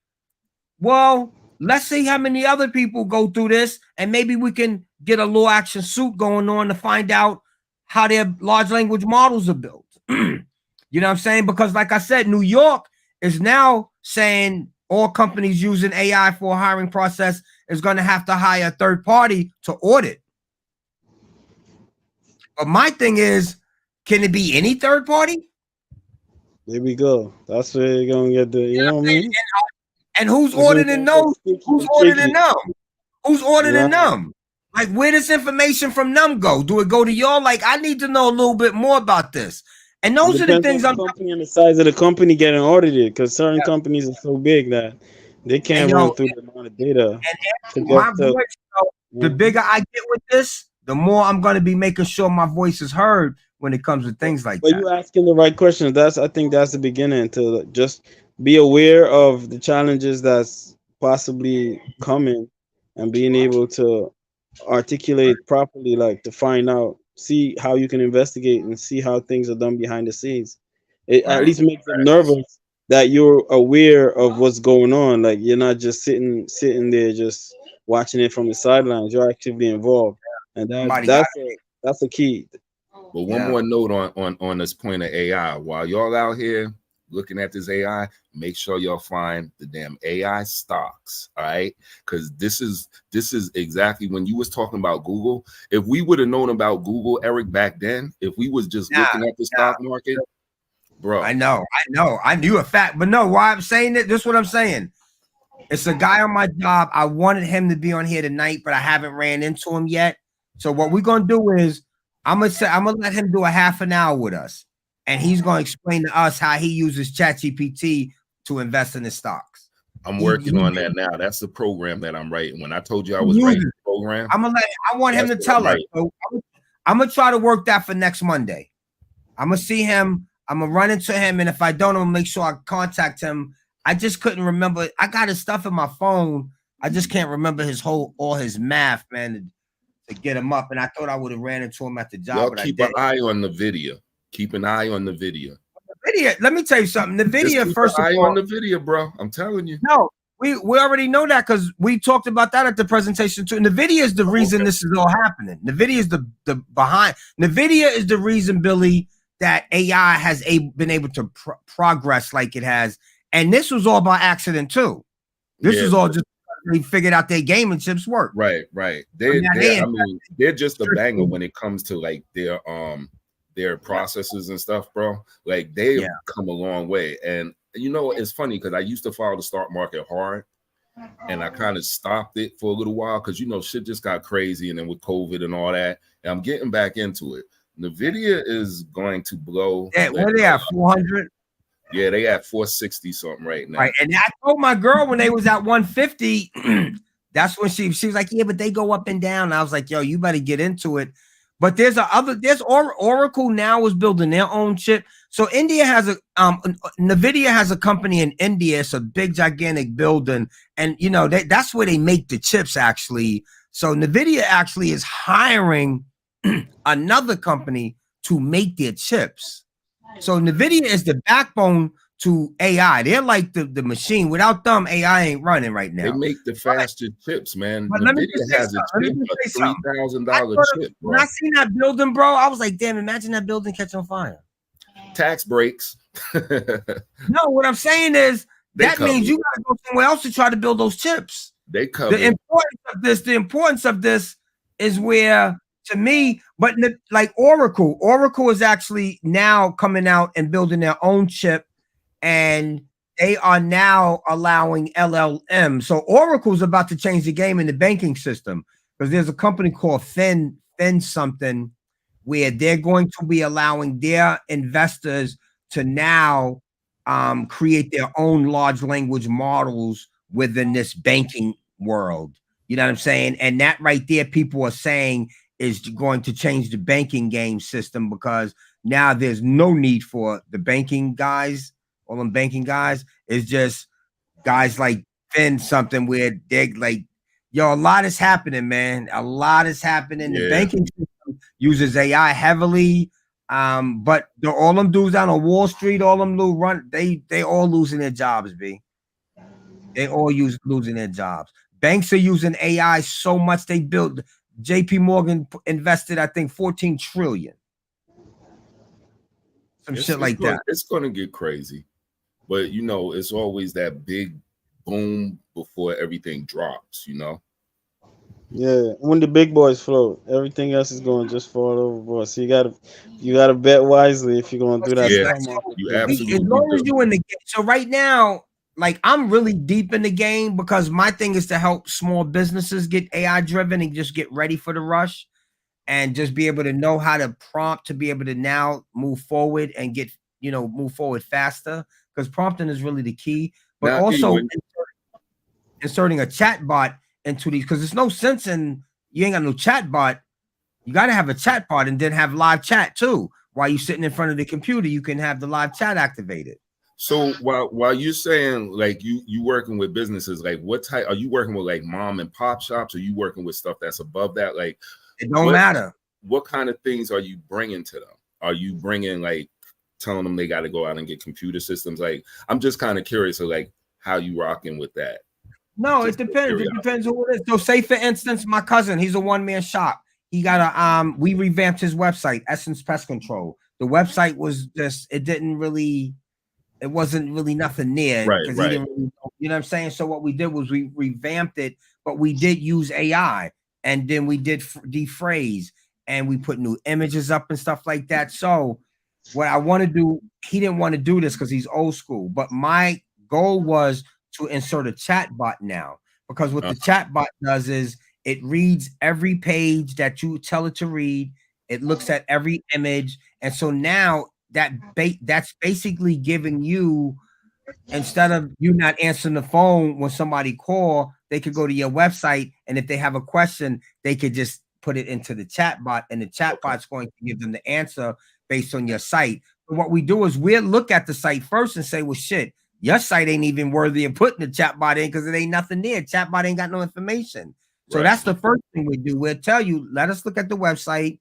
Well, let's see how many other people go through this, and maybe we can get a law action suit going on to find out how their large language models are built. You know what I'm saying? Because like I said, New York is now saying all companies using AI for a hiring process is going to have to hire a third party to audit. But my thing is, can it be any third party? There we go. That's where you're gonna get the, you know what I mean? And who's That's where you're auditing gonna get those? sticky Who's and auditing tricky. them? Who's auditing Right. them? Like, where does information from them go? Do it go to y'all? Like, I need to know a little bit more about this. And It those are the depends things on I'm. the company and the size of the company getting audited, because certain companies are so big that they And can't yo, run through the amount of data to my get to. voice, the bigger I get with this, the more I'm going to be making sure my voice is heard when it comes to things like But that. you asking the right questions. I think that's the beginning, to just be aware of the challenges that's possibly coming, and being able to articulate properly, like to find out, see how you can investigate and see how things are done behind the scenes. It at Right. least makes them nervous that you're aware of what's going on. Like you're not just sitting there just watching it from the sidelines. You're actively involved, and Somebody got that's a key. But one Yeah. more note on this point of AI. While y'all out here looking at this AI, make sure y'all find the damn AI stocks. All right, because this is exactly when you was talking about Google. If we would have known about Google, Eric, back then, if we was just looking at the stock market, bro. I know. I knew a fact, but no, why I'm saying it, this is what I'm saying. It's a guy on my job. I wanted him to be on here tonight, but I haven't ran into him yet. So what we're gonna do is I'm gonna let him do a half an hour with us, and he's gonna explain to us how he uses ChatGPT to invest in his stocks. I'm working on that now. That's the program that I'm writing. When I told you I was writing the program, I want him to tell us. So I'm gonna try to work that for next Monday. I'm gonna see him. I'm gonna run into him, and if I don't, I'm gonna make sure I contact him. I just couldn't remember. I got his stuff in my phone. I just can't remember all his math, man, to get him up. And I thought I would have ran into him at the job. y'all but keep I an eye on the video. Keep an eye on the video. Video. Let me tell you something. The video, Just keep first an of eye all, on the video, bro. I'm telling you. no, we already know that because we talked about that at the presentation too. NVIDIA is the reason this is all happening. NVIDIA is the behind. NVIDIA is the reason, Billy, that AI has been able to progress like it has. And this was all by accident too. This is all just they figured out their gaming chips work. Right. They're just a banger when it comes to like their processes and stuff, bro. Like they've come a long way. And you know, it's funny because I used to follow the stock market hard, and I kind of stopped it for a little while because you know shit just got crazy, and then with COVID and all that, and I'm getting back into it. NVIDIA is going to blow. Yeah, what are they at? 400. Yeah, they at 460 something right now. Right, and I told my girl when they was at 150, that's when she was like, yeah, but they go up and down. And I was like, yo, you better get into it. But there's Oracle now is building their own chip. So India has NVIDIA has a company in India. It's a big, gigantic building, and you know that's where they make the chips actually. So NVIDIA actually is hiring another company to make their chips. So NVIDIA is the backbone to AI. They're like the machine. Without them, AI ain't running right now. They make the fastest chips, man. But NVIDIA has a chip, a $3,000 chip, bro. When I seen that building, bro, I was like, damn, imagine that building catching on fire. Tax breaks. No, what I'm saying is that means you gotta go somewhere else to try to build those chips. They cover the importance of this is where, to me, but like Oracle is actually now coming out and building their own chip, and they are now allowing LLM. So Oracle's about to change the game in the banking system because there's a company called Fin something where they're going to be allowing their investors to now create their own large language models within this banking world. You know what I'm saying? And that right there, people are saying is going to change the banking game system because now there's no need for the banking guys. All them banking guys is just guys like Fin something where they're like, yo, a lot is happening, man. A lot is happening. The banking system uses AI heavily. But all them dudes down on Wall Street, all them they all losing their jobs, B. They all losing their jobs. Banks are using AI so much they built. JP Morgan invested, I think, 14 trillion. Shit like that. It's gonna get crazy. But you know, it's always that big boom before everything drops, you know. Yeah, when the big boys float, everything else is going to just fall overboard. So you gotta bet wisely if you're gonna do that See, Yeah, like, stock so market you thing. as absolutely long as do. you in the game. So right now, like I'm really deep in the game because my thing is to help small businesses get AI driven and just get ready for the rush and just be able to know how to prompt to be able to now move forward and get, move forward faster because prompting is really the key. But Now, E, also when inserting a chat bot into these because there's no sense in you ain't got no chat bot. You got to have a chat bot and then have live chat too. While you sitting in front of the computer, you can have the live chat activated. so while you're saying like you working with businesses, like what type are you working with? Like mom and pop shops? Are you working with stuff that's above that? Like It don't matter. what kind of things are you bringing to them? Are you bringing like telling them they got to go out and get computer systems? Like I'm just kind of curious of like how you rocking with that. No, it Just depends. It curiosity. depends on what it is. So, say for instance, my cousin, he's a one-man shop. He got a we revamped his website, Essence Pest Control. The website was just it wasn't really nothing near Right, because he right. didn't really know, you know what I'm saying? So what we did was we revamped it, but we did use AI and then we did defrase and we put new images up and stuff like that. So what I want to do, he didn't want to do this because he's old school, but my goal was to insert a chat bot now because what the chat bot does is it reads every page that you tell it to read. It looks at every image. And so now that's basically giving you, instead of you not answering the phone when somebody call, they could go to your website and if they have a question, they could just put it into the chat bot and the chat bot's going to give them the answer based on your site. But what we do is we'll look at the site first and say, well, shit, your site ain't even worthy of putting the chat bot in because it ain't nothing there. Chat bot ain't got no information. So that's the first thing we do. We'll tell you, let us look at the website.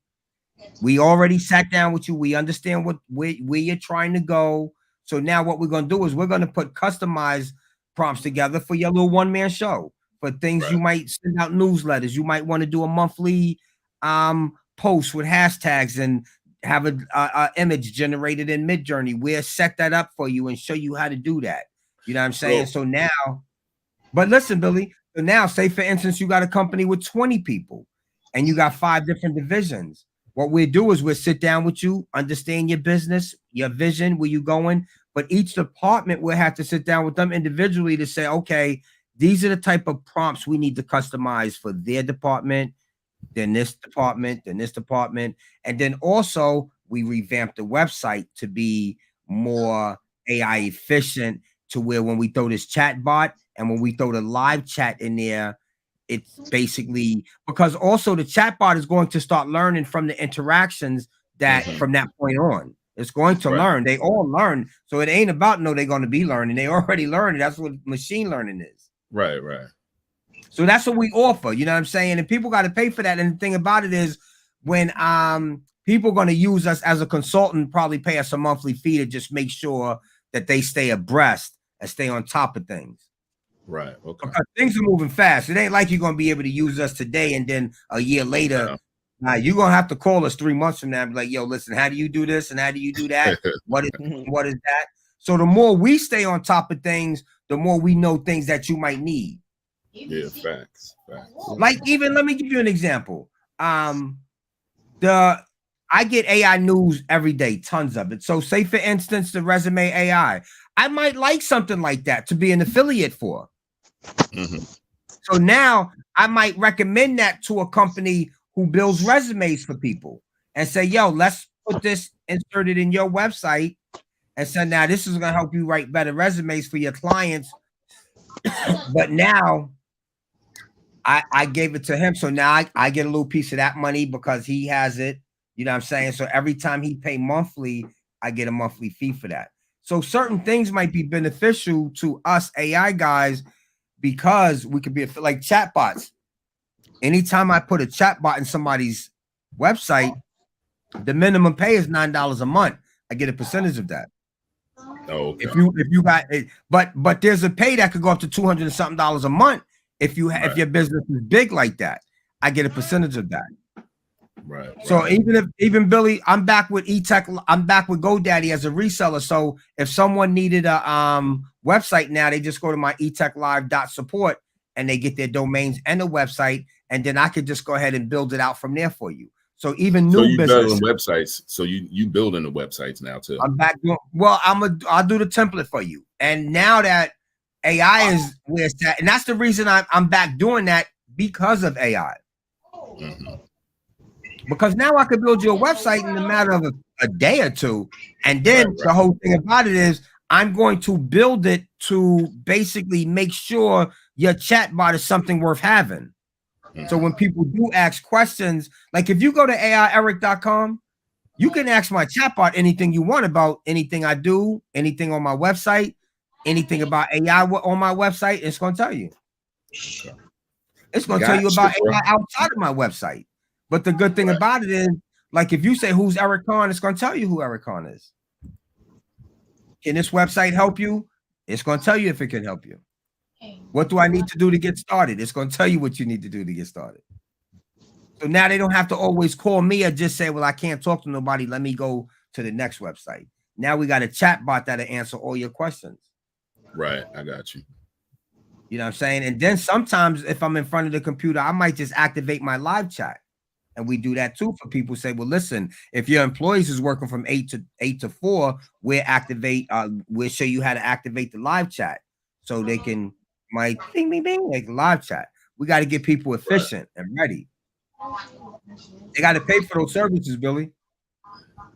We already sat down with you. We understand where you're trying to go. So now what we're going to do is we're going to put customized prompts together for your little one-man show, for things you might send out newsletters. You might want to do a monthly post with hashtags and have a image generated in Midjourney. We'll set that up for you and show you how to do that. You know what I'm saying? So now, but listen, Billy, so now say for instance, you got a company with 20 people and you got 5 different divisions. What we'll do is we'll sit down with you, understand your business, your vision, where you going. But each department will have to sit down with them individually to say, okay, these are the type of prompts we need to customize for their department, then this department, then this department. And then also we revamped the website to be more AI efficient to where when we throw this chat bot and when we throw the live chat in there, it's basically because also the chatbot is going to start learning from the interactions that from that point on. It's going to learn. They all learn. So it ain't about they're going to be learning. They already learned. That's what machine learning is. Right. So that's what we offer. You know what I'm saying? And people got to pay for that. And the thing about it is when people are going to use us as a consultant, probably pay us a monthly fee to just make sure that they stay abreast and stay on top of things. Right. Okay. Because things are moving fast. It ain't like you're gonna be able to use us today and then a year later. You're gonna have to call us 3 months from now and be like, yo, listen, how do you do this and how do you do that? What is that? So the more we stay on top of things, the more we know things that you might need. Yeah, facts. Like even let me give you an example. I get AI news every day, tons of it. So say for instance, the resume AI, I might like something like that to be an affiliate for. So now I might recommend that to a company who builds resumes for people and say, yo, let's put this inserted in your website and say, now this is going to help you write better resumes for your clients. But now I gave it to him. So now I get a little piece of that money because he has it. You know what I'm saying? So every time he pay monthly, I get a monthly fee for that. So certain things might be beneficial to us AI guys because we could be like chatbots. Anytime I put a chatbot in somebody's website, the minimum pay is $9 a month. I get a percentage of that. Oh, okay. If you got it, but there's a pay that could go up to $200 and something a month if your business is big like that. I get a percentage of that. Right. So even Billy, I'm back with eTech. I'm back with GoDaddy as a reseller. So if someone needed a website now, they just go to my eTechlive.support and they get their domains and the website. and then I could just go ahead and build it out from there for you. So even So new you business building websites. So you building the websites now too. I'm back doing well. I'll do the template for you. And now that AI is where it's at, and that's the reason I'm back doing that, because of AI. Mm-hmm. Because now I could build you a website in a matter of a day or two. And then the whole thing about it is I'm going to build it to basically make sure your chatbot is something worth having. Mm-hmm. So when people do ask questions, like if you go to aieric.com, you can ask my chatbot anything you want about anything I do, anything on my website, anything about AI on my website. It's going to tell you. Okay. It's going to tell you about AI outside of my website. But the good thing about it is, like if you say, who's Erik Kahn, it's going to tell you who Erik Kahn is. Can this website help you? It's going to tell you if it can help you. What do I need to do to get started? It's going to tell you what you need to do to get started. So now they don't have to always call me or just say, well, I can't talk to nobody. Let me go to the next website. Now we got a chat bot that'll answer all your questions. Right. I got you. You know what I'm saying? And then sometimes if I'm in front of the computer, I might just activate my live chat. And we do that too for people who say, well, listen, if your employees is working from 8 to 4, we'll show you how to activate the live chat so they can bing, bing, bing, like live chat. We got to get people efficient and ready. They got to pay for those services, Billy.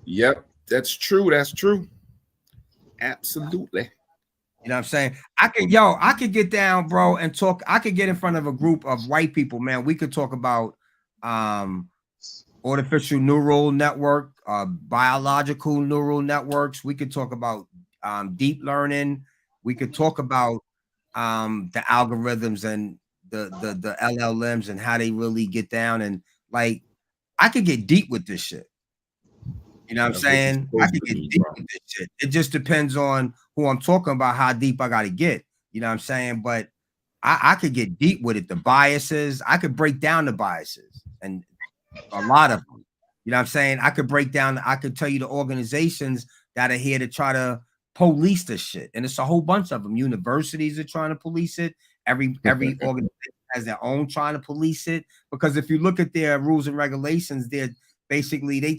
Yep, that's true. That's true. Absolutely. You know what I'm saying? I could get down, bro, and talk. I could get in front of a group of white people, man. We could talk about artificial neural network, biological neural networks. We could talk about deep learning. We could talk about the algorithms and the LLMs and how they really get down. And like, I could get deep with this shit. You know what I'm saying? I could get deep with this shit. It just depends on who I'm talking about, how deep I got to get. You know what I'm saying? But I could get deep with it. The biases, I could break down the biases and a lot of them. You know what I'm saying? I could tell you the organizations that are here to try to police this shit. And it's a whole bunch of them. Universities are trying to police it. Every organization has their own trying to police it. Because if you look at their rules and regulations, they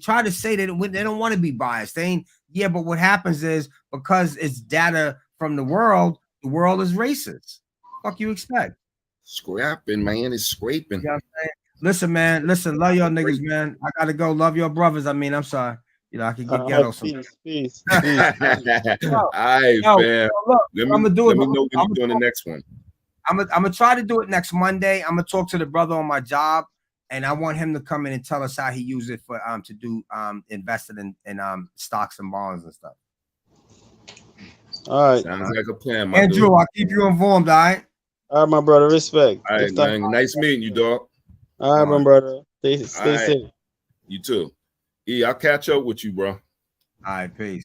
try to say that they don't want to be biased. But what happens is, because it's data from the world is racist. Fuck you expect? Scrapping, man. It's scraping. You know what I'm saying? Listen, man. Listen, love y'all niggas, man. I gotta go. Love your brothers. I mean, I'm sorry. You know, I can get ghetto sometimes. Peace. All right, man. Let me know when you're doing the next one. I'm gonna try to do it next Monday. I'm gonna talk to the brother on my job, and I want him to come in and tell us how he used it for to do invested in stocks and bonds and stuff. All right. Sounds like a plan, my Andrew, dude. I'll keep you informed, all right? All right, my brother. Respect. All right, man. Nice meeting you, dog. All right, my brother. Stay safe. You too. I'll catch up with you, bro. All right, peace.